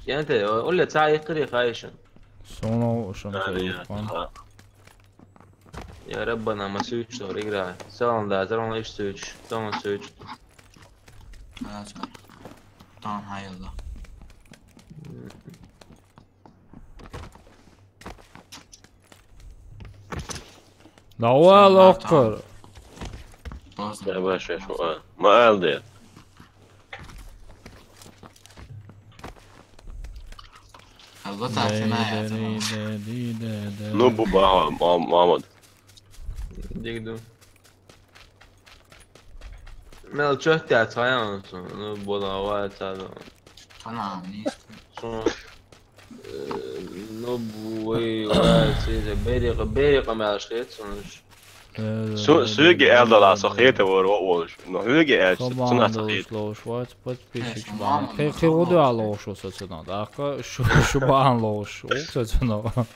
يعني انت قول لي ساعة يقري خايشن. Sonra o şamsa falan. يا رب انا ما سويتش صار يقرا. سلام ده زمان ايش سويتش. سلام سويتش. Evet. Tamam hayırlı. Давай локкор. Bozdu. يا باشا شو ما قال ديت Allah taksine hayatım. نوبو باها محمد Digdu. Men kött är tränar så nu borde ha varit så här. Tamam ne istiyorsun? Så nu borde jag se berika med skit så سوقي قال لا صخيته وروش انه هوقي قال Tamam صنع da صخيته slow подписчик Конечно, ban. мама, Хиуду алошу сацна. Дака şu ban loş. Сацна.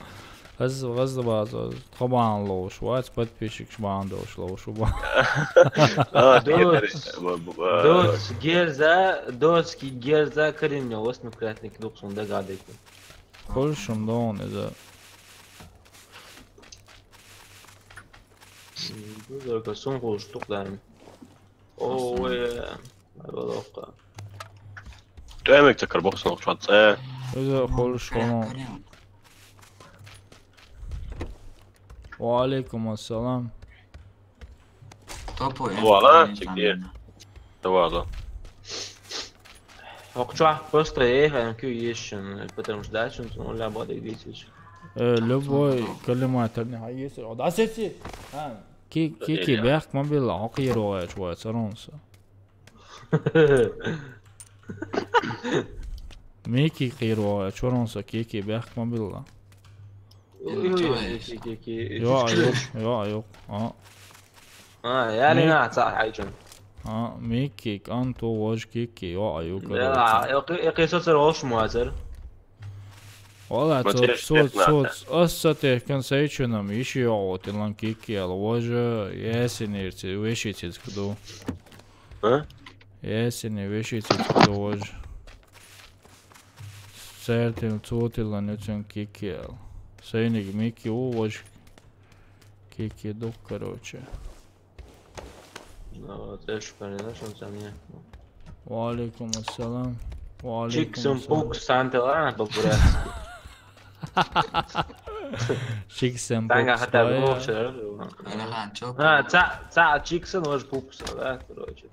غز باز طبعا لوش وات подписчик ban da loş ban. Doski gerza karinja osmokratnik doksun da gadeki. Konuşum da on da. Böyle son konuştuklar. Oo ya. Vallahi. دائما تكر بوكس نقطة ايه Öyle konuşalım. Wa alaikum assalam. Topu ya. Valla, çekti. تواضع Hoću просто ехать, кюешен, потому что дальше он ля будет идти. Любой كلمات النهائية ده أساسي. كي بيحكي ما بالعقير وشوية فرنسا. ميكي قيروا فرنسا كي بيحكي ما بالله. يو يعني نعت صح حاجة. ميكي أنتو واج كيكي يو لا يقيس الروش موازر. والله صوت أستطيع كان سيشنام يشيعو تلان كيكي على وجه ياسينيرتي ويشيتي تكدو. ها؟ ياسيني ويشيتي تكدو وجه. سيرتي صوتي لانيتون كيكي على. سينيك ميكي ووجه كيكي دو كروتشي. وعليكم السلام. وعليكم السلام. Pouco santo lá, procura. Chicksen Tanga hatta больше. Алихан, чё? Chicksen тоже pouco да, короче.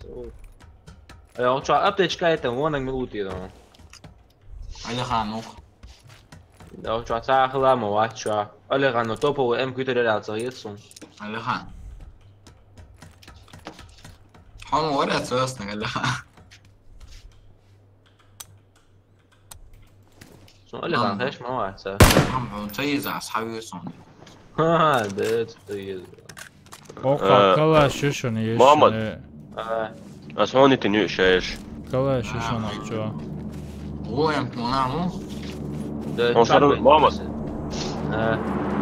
Он что, аптечка это вон минуты да. Алихан, ну. Да, что сахла, мовача. Алихан, но топовый МК-3 реляция есть. Алихан. هم ولا توسنا Алихан. شو Алихан خيش ما واحد. هم متيز على أصحابي يسون. ده تيز. كلا شوشون يش. محمد. أسمعني تنيو شايش. كلا شوشون أبجوا. هو يمكن نعمو. هو صار محمد.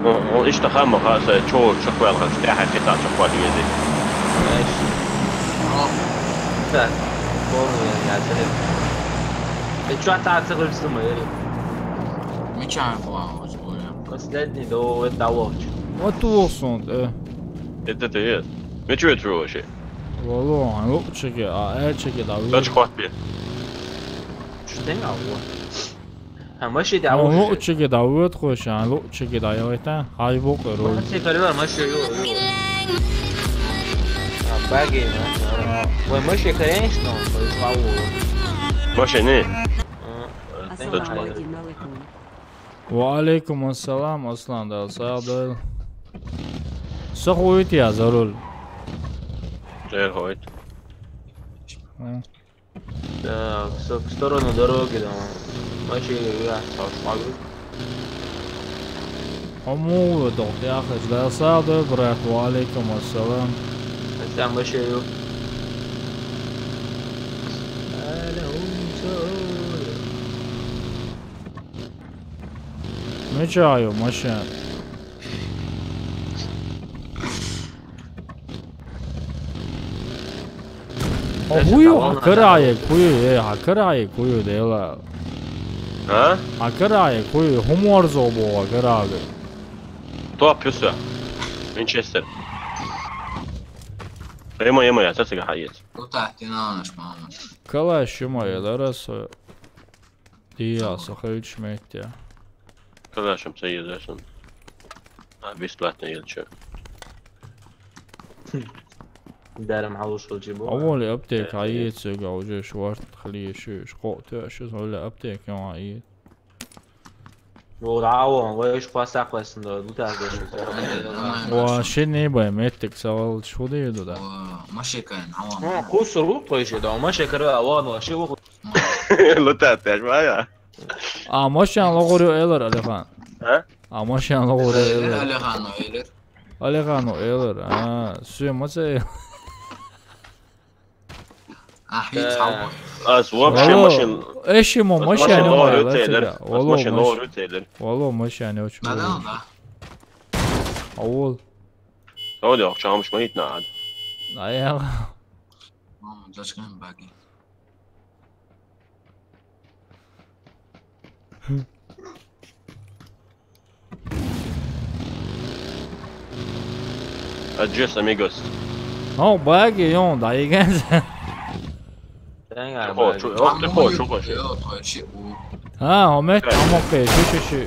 هو إيش تخمم خاصة شو شكوى الخاصة تاعها قطع شكوى ديزي. ماشي. بونو يعني سلام. شو هتعتقد اسمه ايه؟ مش عارف والله بس لازم لو الدعوات. وتوصل إيه. إنت تيجي. مش بتروح شيء. والله أنا لو تشجع تشجع داوود. لا تخاف بيه. شو تاني هو؟ همشي دعوات. لو تشجع داوود خوش أنا لو تشجع داوود هاي بكرة. ماشي كلام ماشي يو. باقي وماشي كريش نو بيسمعوا. ماشي ني. Assalamu alaikum. وعليكم السلام أصلا ده صادق. سخويت يا زرول. غير هويت. Да, в сторону дороги, да. ماشي راح صاحبي. عمو ضغط يا أخي ده صادق برات وعليكم السلام. بس عم ماشي يو. مجايو مشان Huyu hakaraye kuyu hakaraye kuyu dela. Ha? Hakaraye kuyu humor zobo hakaraye. To yapıyorsun? Winchester. Yema ya sesiga hayet. Tu tahti nānaš, mamma. Kalash moje laraso. Dija så höjt smäkt ja. Kadar som säger det som. Visst lät det helt kört. داير معوش والجيبوه أول أبتك عيد سجى وجه شوارت خليه شو قوت شو ولا أبتك يوم عيد. والعوام ويش قاسق وسندو بتاعش. وشني بيمتك سوال شو ده يدو ده. ماشي كان عوام. خسر وقتش ده ماشي كره أوان وشي وقت. لطات معايا. ماشي أنا لغوريو إيلر أليخان. ها؟ ماشي أنا لغوريو إيلر. أليخانو إيلر. أليخانو إيلر. سو ما سي. أحيي تعوض. أسوأ شيء ماشين. إيش مو ماشي يعني والله ماشي نور تيلر. والله ماشي يعني وش. لا لا. أول. هودي أخشام مش ميتنا عاد. لا يا. ماما جالس كان باقي. Adios amigos. Oh باقي يوم دقيقة. هم اوكي شو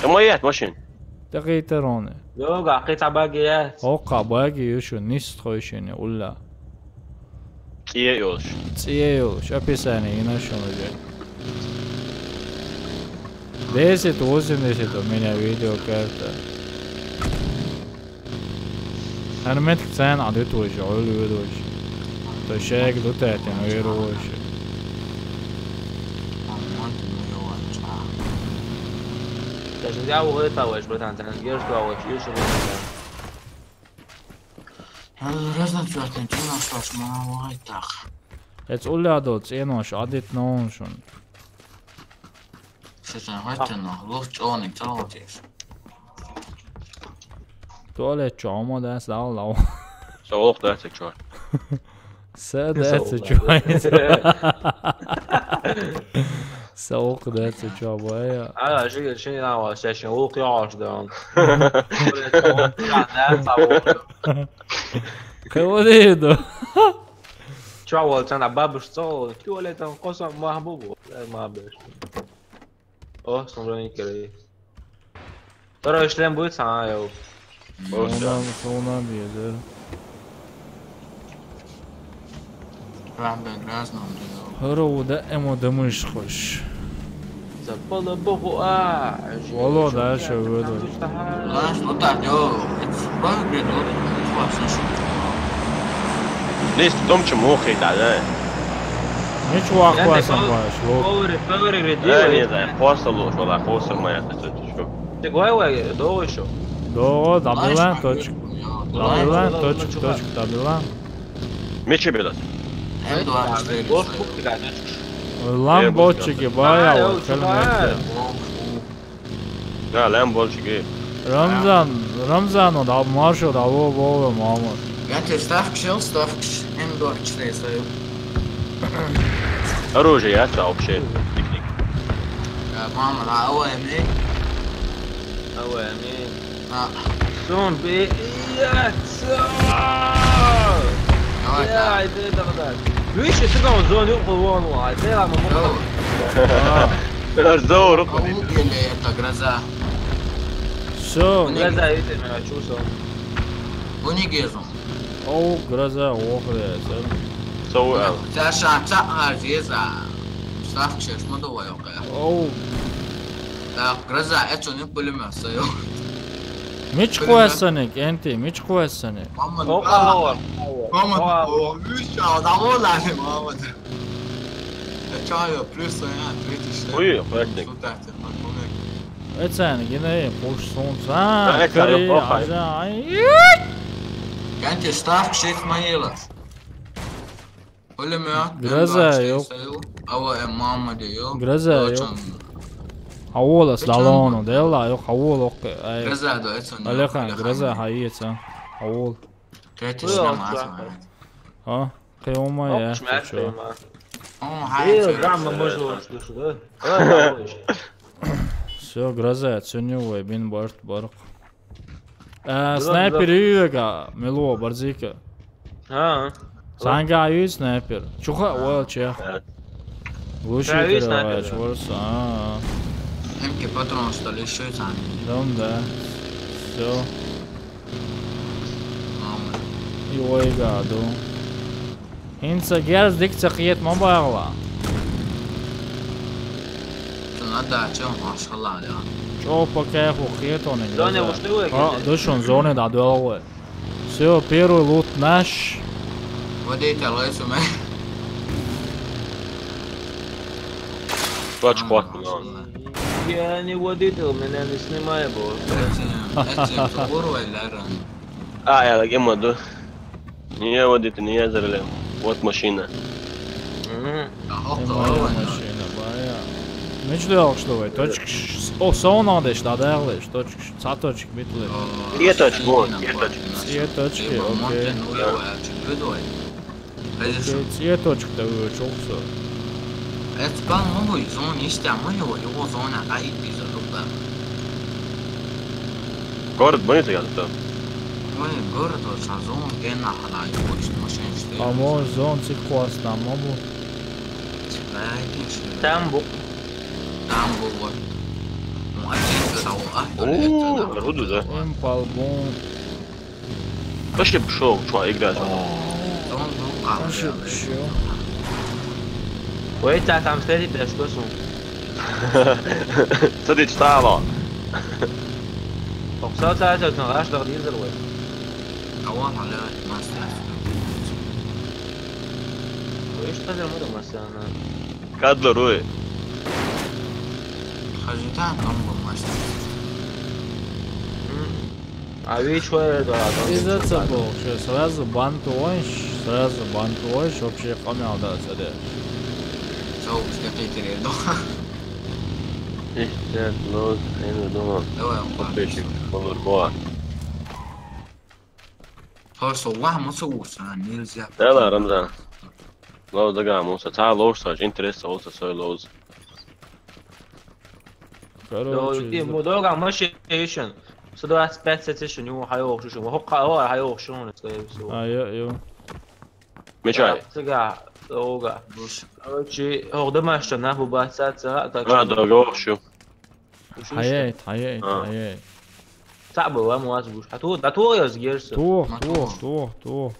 اميات ماشين دقيقة يوقع قطع باقيات اوقع باقي يشو نيست خوشيني ولا تيوش تيوش ابي ثاني هنا شنو جاي ديسيت وزن ديسيت من فيديو كارتا انا متك ثان عديت وجه علو وجه تشاك دو تاتين غير وجه لازم يعو غيطة وش بتاعن تنجيرش وش يوشو Resident Evil 20 ما وايد تاخ. تقول لي هذول إنوش عديت نونشون. شو هاتنا لوفت أونك تلاقيش. تقول شو عمو ده سأل سوق داتك شوي. سأدت شوي. سوق داتك شوي بايا. شيء ناوى سيشن وقياش ده. كوديدو. شو أول سنة بابش صو شو ولا تنقص محبوب ما بيش. صندوقي كذي. ترى إيش لين بيت سايو. صونا بيدر. رعبن رازنا. هرو دائما دمش خوش. زبالة بقوا والله ده شو بدو. لا شو تعجو. ما بيدور. ليش تمشي موخي تعال؟ مش واقع واسم واش لو. فوري رديو. يعني فاصل ولا فاصل ما يحتاج شو. تقوي دو شو. دو دبلان توش. دبلان توش دبلان. مش بيلس. Lan bolçiki bayağı kelime. Ya lan bolçiki. Ramzan o da marşo da o Mahmut. Gati stavkš M2 reizēju. Оружие я вообще. Пикник. Mama la OME. OME. Son bir يا عيد غداد ليش تلقون زون يقولون واحد لا ما الزور اللي تقرزه شو غزا يدل من شو سو ونيجيزون او غرزا وخر سو تاشا تا جيزا صافك شش ما دو يوقع او لا غرزا اتو نقول ما سيو مش كويسنك انت مش كويسنك محمد هو مش عاود على محمد تشايو بلس يعني بريتش وي فاتك اتسان جنيه خوش صون كري عجاي كانت ستاف شيف ما يلاس ولا ما غرزا يو او محمد يو غرزا يو حول سلالون ديلا يو حول اوكي غرزا دو اتسون اليخان غرزا حييت حول كاتش ما ها قيومة يا مش معاك شو قيمة. هاي ايه грамма можно что да? все грозает сегодня бин барт барк снайпер юга мело барзика санга ю снайпер чуха вал чех лучше снайпер ворс يمكن باترون что ли еще там. да все يوي قادو انت جالس ديك تقيت ما باغلا надо что ما شاء الله عليه. شو пока خيتون Зоне ушли дошон зоне да дуэлэ все первый лут наш водитель лысый мы. Kaç kuat lan? Я не водитель, меня не снимай, бо. Это забор валера. Ja, gemma du. Nije vodite, nije zrele. Вот машина. машина бая мечдал что вы точка о соонадеш да дерлеш точка саточек битле Две точки, вот, две точки. две точки окей две точки да вы чоксо Это по-моему зон есть, а мы его зона аид из рука. Город боится я то. Мы город вот зон гена хала его что машин что. а мой зон циквас там маму Там был. Там был. Ну один О, руду, да? импалбон Пошли пошел, чувак, играть. Зон был вообще всё Ой, там стоит, да что сум. Смотри, стало. Оксал царь, он аж до дизель, ой. Кого хала мастер. Ой, что за мода масана? Кадло руи. Хажитан там был мастер. А ведь что это? из-за того что сразу бантуешь вообще помял да сюда Все, что ты дома. İşte, los, en doма. Давай, Подписчик, olur boğa. Просто вахму соуса нельзя. Dela, Ramzan. Loz da gā mūsu. Tā ložsāž, interesa olsa söyle loz. короче Много машин. Сюда спецсетишь, у него хайох, что его хайох, хайох, что он скорее всего. а я Mečaj. Сега, много. Короче, орда машин, нахуй басаться, так Ā, drogo ošju. حياة آه. حياة صعب والله مو عازبوش هتو يا زجيرس توه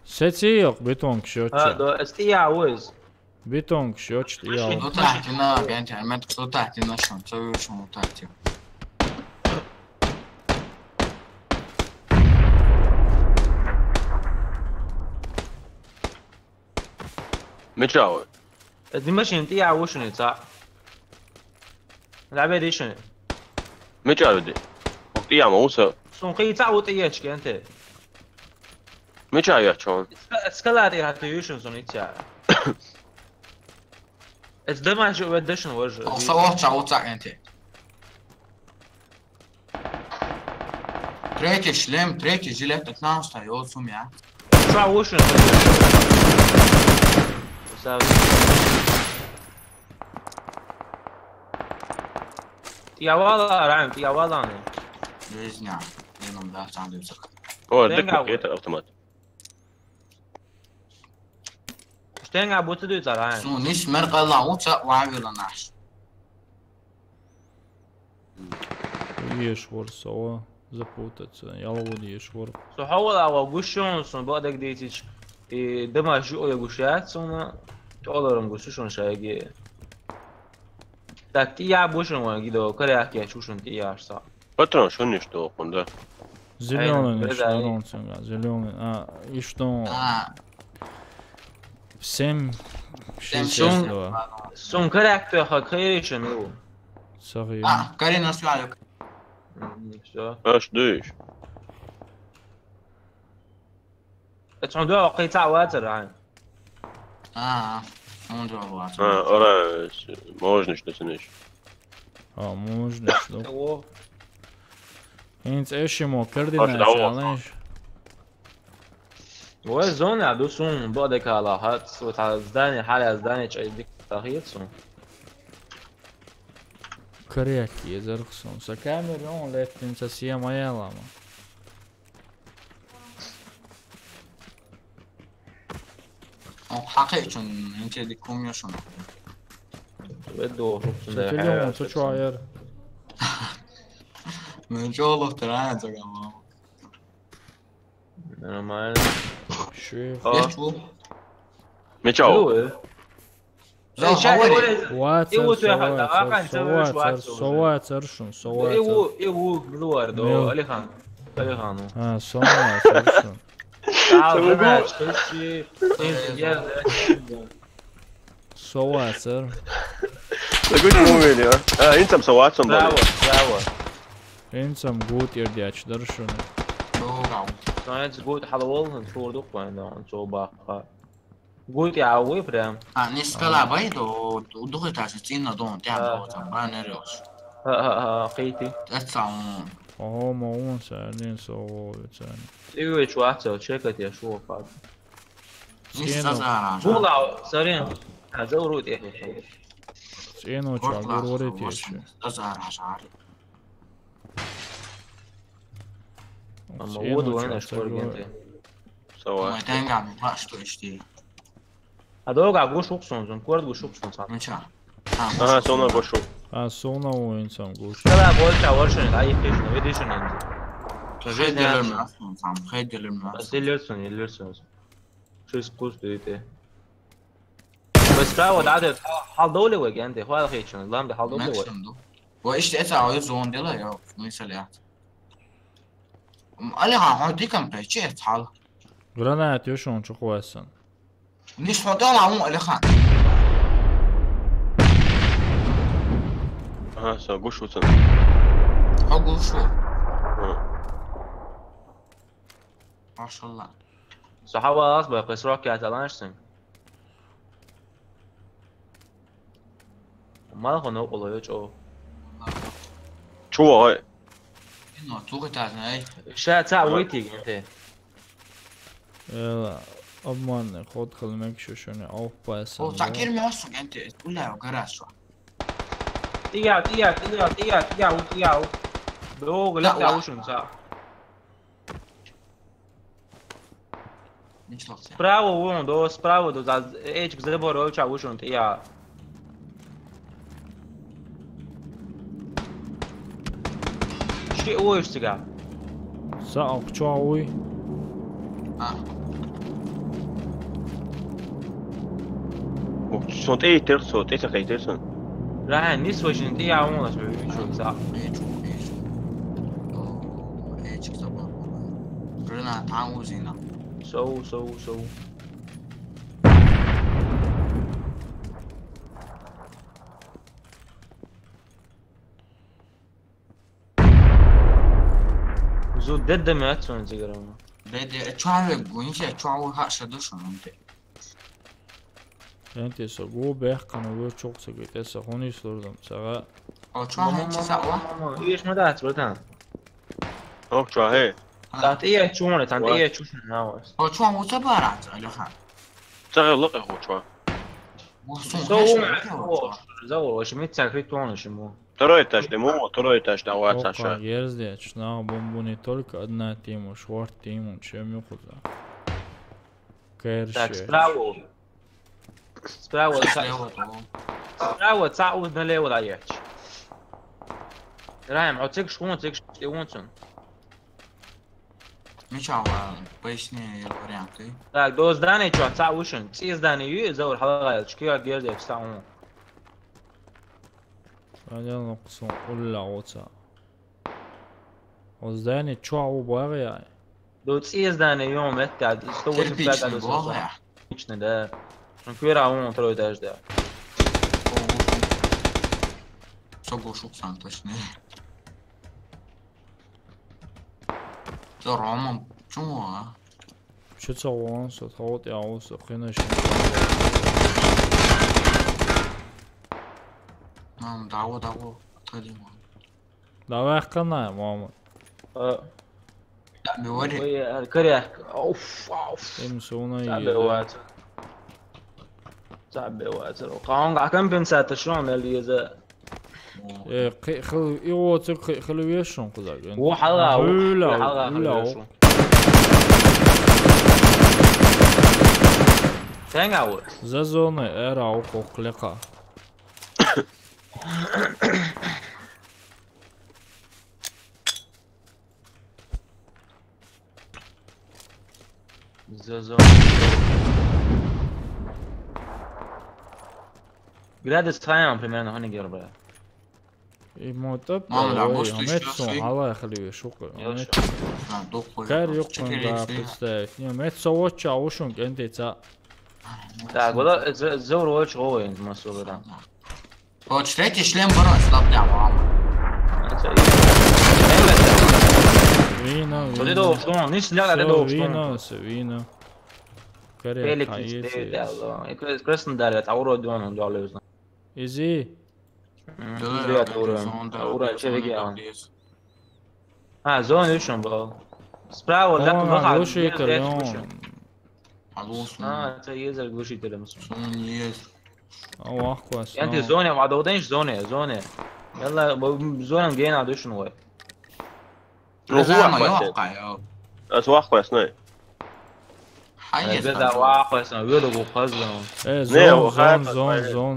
سيتيق بيتونك شوتش ده استيا عوز بيتونك شوتش يا Ну так, на пять, а мы тут так, на что, то что так. Mečaj. دي ماشي انت يا عوشني صح لعبه دي شنو Mečaj vidi. Ija mūsu. سون قي تعوت ايش انت Mečaj ja čon. سكالاتي هاتيوشن سون يتشا اتس دمج اديشن وجه صوت انت. Третий шлем, третий жилет 15 остается у меня. شو عوشن يا والله رعم يا والله انا Жизнь, я нам да, сам даю сак. O, dik pakete automat. شتين قاعد بوتدو ترى Ну, ниш мерка ла уца вагила наш. ешь вор сова запутаться я лову ешь вор سو حول او گوشون سون بعد دیتیچ دمج او گوشات سون تولرم گوشون شاگی Так я больше не гидо, коряк я чушен ты я что. Patron šuniš to onda. зеленый зеленый и что в 7 Сон коряк ты хакрейшен его. Sorry. Карина свалик. Все. Aš duš. Это он два قطع واتر عين. Он два ватер. Ora, можно что сынешь. можно что. О. Инц эшимо кардинал challenge. هو الزون عدوسون بعدك على هات وتعزداني حالي عزداني تشيدك تغييرسون Kreki je zrksom. Sa kamerom letim sa svijema jelama. حقيقة انت دي كوميوشن بده شوف Satilion co ću ajer. من جولف ترى زغام انا ما Šef. ايش هو؟ ميتشاو هو لا Sovacar šun. ايوه ملوار دو علي خان علي خانو Sovacar šun. Sovacar. قلت مو فيديو انت مسوات براو براو Insam gut ir djač dršun. ساينس قلت حلوول نفور دوق وانا نسو باقا قلت يا عوي برام نسكلا بايدو ودخلت عشان تينا دون تعمل تبان ريوش ها قيتي تسعون Oma un sēdien savu vicēni. ايوه شو احسن تشيكت يا شو فاد نستزارع بولا سريع زورو دي Cienoču aguru tieši. نستزارع شعري اما ودو انا شكور انت سوات ما تنقع مقاشتو اشتي هذول قاعد قوش وقصون زين كورد قوش وقصون صار من شا سونا بوشو Sona u insam guš. لا بقول تعورشن لا يفيشن ويديشن انت خيد دلم أصلاً صام خيد دلم بس يلرسون شو سكوس ديته بس تراود عادة حال دولة وجه انت هو هذا خيشن اللام ده حال دولة وجه وإيش تأثر يزون دلا يا نيساليات قال لي ها دي كم بيتشيت حال Granēt jušun čuku esan. ليش فضل عمو قال لي خان سو بوشو سن حقو شو ما شاء الله صحابة أصبح قصراك يا تلانشسن ما لقوا نقول له شو شو هاي إنه توقي تعزنا أي شا تعويتي انت Ela, obmanne, god gelmek šušune aufpassen. هو تعكير موسق أنت تقول له وقراش شو تيجا بلوغ لا تعوشن صح مش لطيف Spravo do za eč k zrebo roča ušon tija. Šti uješ si ga? Sa čauj. صوت ايه ترصد ايه تخي ترصد راح نسوى شن تija ona što bi šo sa. إيش كتبه قلنا تعوزينا So. زود دد ما تسون زيرو. ده تشعر وينشي تشعر هاش دوشون أنت Enti sa gubeh kanu bir çok sıkıntı sa honi sordum sağa. أو تشعر هاش سوا ايش ما دات بلتان. اوك شو هي دات ايه تشونه تان ايه تشوشن ناوس. أو تشعر متبارعت على خان تغير لقى هو شو زور وش ميت ساكريت وانا شمو. ترى تاش دعوات Oka عشان gezdeć na bombuni toliko одна timu, short timu, čem ju kuza. Так, Kerše. سبراو تعود نلي ولا يحكي رايم عطيك شكون يونسون مش هو بيشني الفريانتي так до здания чё تعوشن تي здания زور حلقة شكيا جير ديك ساعون Radjan noksun ulla oca. O zdanje čau boja. دو تي здания يوم قاعد يستوي في تربيش بعد والله مش ده شنو كويرا هون ترى داش ده سوقو شوك سانتشني زور عمم شو Čo sa on sa thot ja osa khina shi. نعم دعوة تقديم Da var kana mama. لا بيوري وي كريك اوف اوف امسونا صعب وقت صعب وقت قاعد كم بنسات شلون اللي ذا خل يوتك خلو يشون كذا هو حلقة لا تنقع زازون era oko kleka زازون Gratis time primero هني قربه يموتب ما لعبوش ميتسون الله يخليه شكرا دوخ كار يقن دا بستاف ميتسو واتشا وشون انت تا Так, вот زور очень قوي انت مسؤول ده. هو اشتريت شلين برا اسلاب دعوة عمر فينا Det då förstår ni skulle lägga det då فينا سوينا كاري Felix حياتي det alltså. Kristen där det auro dön då lösna. ايزي Det auro شيء كده. زون يشون بقى. سبراو لا لا غوشي تلون خلاص تيزر غوشي تلمس. او اخوس انت زوني ما عودينش زوني يلا زوني جايين على شنو هو. اسواق كويس حي ده واقع اسمه ويلو قزم.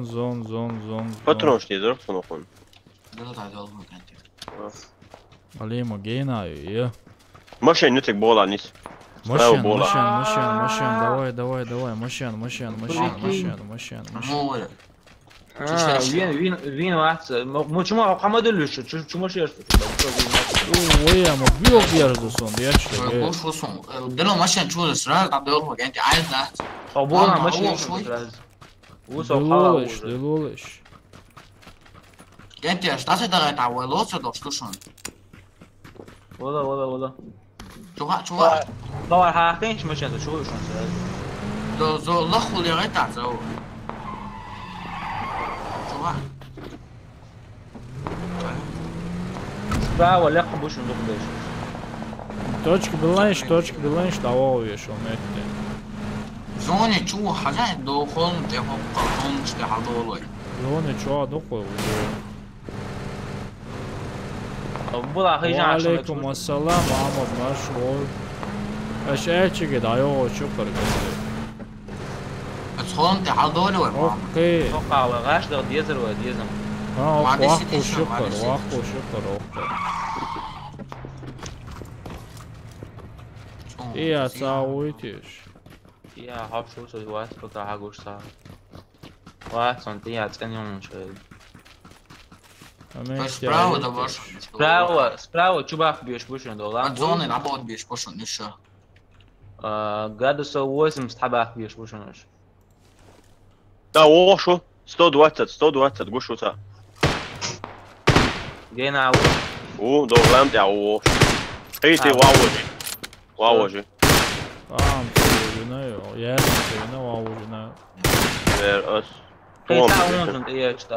زون فترونش تيزر فنقون علي ما جينا يا ماشي نتك بولا نيس مشان давай مشان وين واحد مو شو ما دلش شو مش ويا ما بيو son diyečke دلو مشان شو الاسرار قاعد يقول انت عايز نحت ابونا ماشي دلولش انت اشتاش دغت على لوص دو شلون والله شو دور حاجتين مش شو شلون دو زو لخو اللي غيت عزو سبراو ولا قبوش ندوق داش точки باللانش دعوه يشون مت زوني شو حاجه دو خون ده قطون ده حدولي زوني شو دقوا بولا خيجان عليكم السلام محمد مشهور ايش ايش كده ايوه شكرا خون ده حدولي اوكي توقع وغاش ده ديزر وديزم واخو شكر ايه ساويتش يا هاب شو سوي واحد بقى هاغوش صار واحد سنتي اتنيون شوي سبراو ده باش سبراو شو بقى بيش بوشن دولار زون نعبود بيش بوشن نشا قاعد سو اسم صحابه بيش بوشن دا وشو 120 قوشو تا جينا دو لام تاع وش هيتي واوجي سوينا يا سوينا واوجنا ver اس تاعون ايه تشتا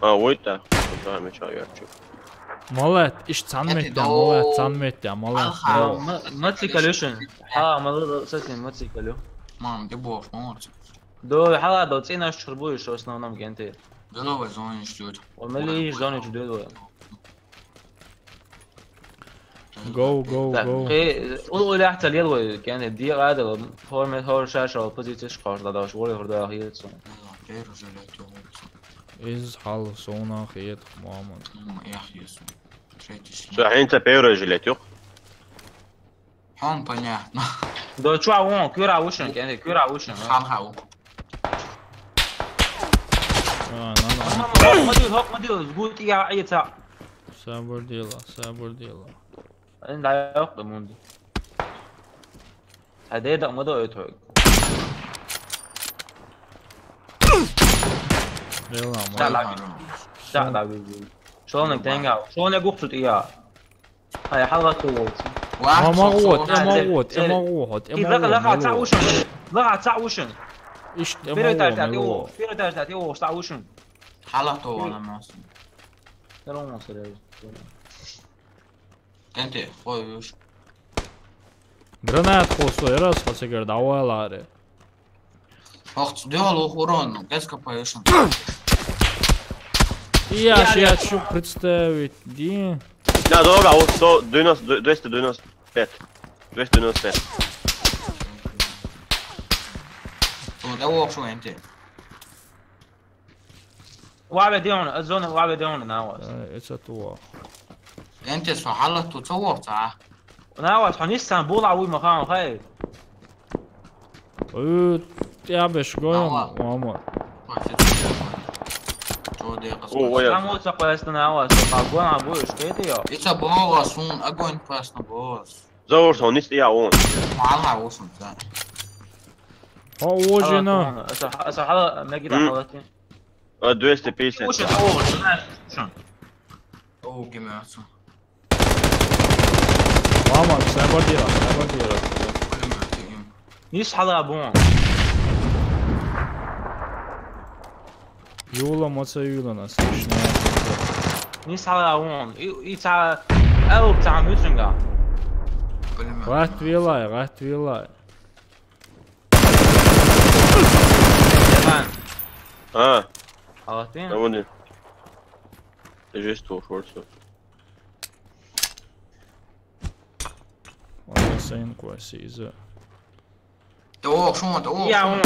ويتا فاهم ايش رايك مالت ايش تصنمت ما تسيكلوشن ما سكن ما تسيكلو مام دبو فورت دو حالا دو تسينا شربوي شو основном gente دلو زون شتوت وملي زون جديد جو قول حتى اليلو كان دي قاعده هور شاشه بوزيتيش قاش داش ولا هردا هي تسون از حال سونا خيط محمد يا اخي اسمه صح انت بيرو جليتو هون понятно دو شو عون كيرا وشن كان كيرا وشن هاو ما دي زبوط يا اي تاع صبر ديلا لا يقدم موندي هذا ده ما ده يتوق يلا لا شلونك تنقع شلونك قفت اياه هاي حلقة قوت اموت لا تعوشن ايش فيرو تعوشن حلقته ولا ما لا ما صار انت خويش Гранат холстой раз, хасегер, давай ларе. Ох, сделал урон, без копаешь. Я хочу представить, Ди. Да, долго, вот 295. 295. Ну, да وقشو انت. واحد ديون الزون واحد ديون ناوس. Это то. انت فحلت وتصور ساعة. ناوس حنيسان بولا وي مخان خير. يا بش قوم ماما. ويا. كم وصل قياس ناوس قاقون ابوي شكيتي يا. It's a boss, un огонь просто boss. زور صونيست يا وون. معلها وصل ذا. وجنا. هذا نجد حالتي. 250. وش الاول شنو؟ اوه جماعته. ماما سايبر ديرا. نيش حدا ابون. Юла моца нас точно. نيش حدا ابون. اي تاع او بتاع ميوتنجا. غات ويلاي. اه. حالتين. نموني. تجيستو شورتسو. والله سين كويسة. توق شو توق. يا وون.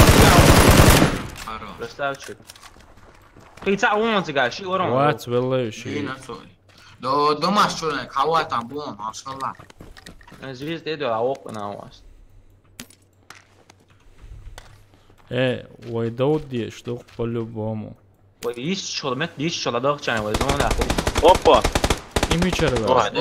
خلاص. رستاوتشي. قي تاع وون تقال شي ورون. وات والله شيء. هنا سوري. دو ما شو لك حوات عم بون ما شاء الله. زيز تيدو اوق ناوس. ويدود دي штук по-любому. ويش شغل مت ديش شغل داغ كان وزون لا. اوبا. Имичер واحد.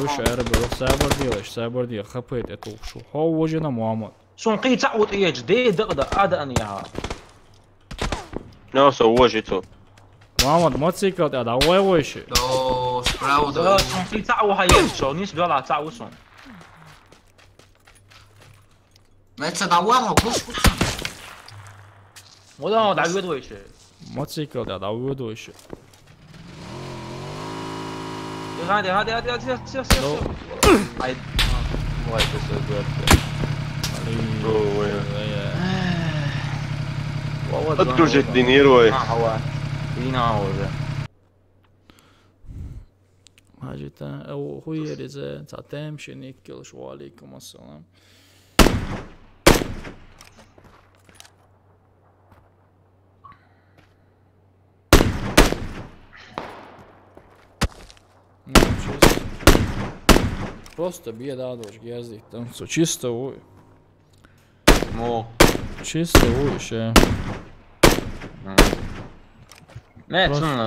وش عربي سايبر دي خبيت اتوق شو هو وجنا محمد. شون قي تعود ايج دي دقدا اداني ها. نو سو جيتو. محمد موتوسيكل ده وي وش. دو سبراو ده دو. شون قي تعو هاي شو نيش بيلا تعو شون. ما تدورها وكل شو. ولا دعوت ويش. موتوسيكل ده وش. هادي هاي وايد اترو جيت دينيرو. هو هنا هو ده. حاجة أو هو يرزق تعتم شنيكل شو عليكم السلام. Просто беда, ездить там все чисто ой. مو Чисто ой ще. ما تسون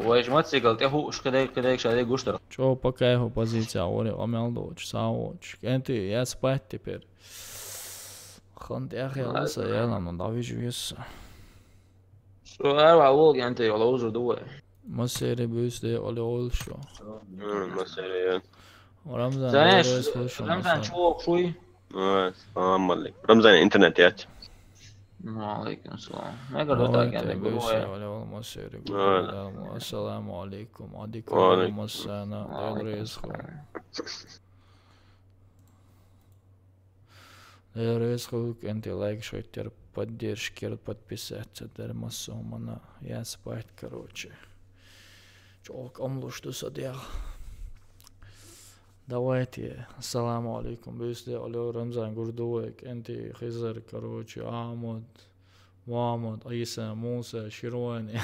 وايش ما تسيقل تهو ايش كده شادي гуштер. Чё пока его позиция омелдоч саоч. Энти я спать теперь. Хон яхелса яла но давижуес. شو اول انت ولا وزر دوه. مسيري بيسدي ولا اول شو. مسيري. ورمضان زانش رمضان شوي. السلام عليكم. رمضان انترنت يات. وعليكم السلام. ما قدرت اقعد السلام عليكم. وعليكم السلام. Энти лайк, шойтер, поддержки, подписаться, дермасомана. Я спать, короче. Чок, омлушту садях. Давайте, ассаламу алейкум. Бюсте, алё Рамзан Гурдуек, Энти Хизар, короче, Ахмад, Мухаммад, Аиса, Муса, Ширвани,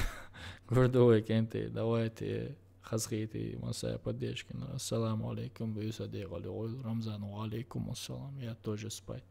Гурдуек, Энти. Давайте, хазхити, масая поддержки. Ассаламу алейкум. Бюсте, алё Рамзан, алейкум ассалам. Я тоже спать.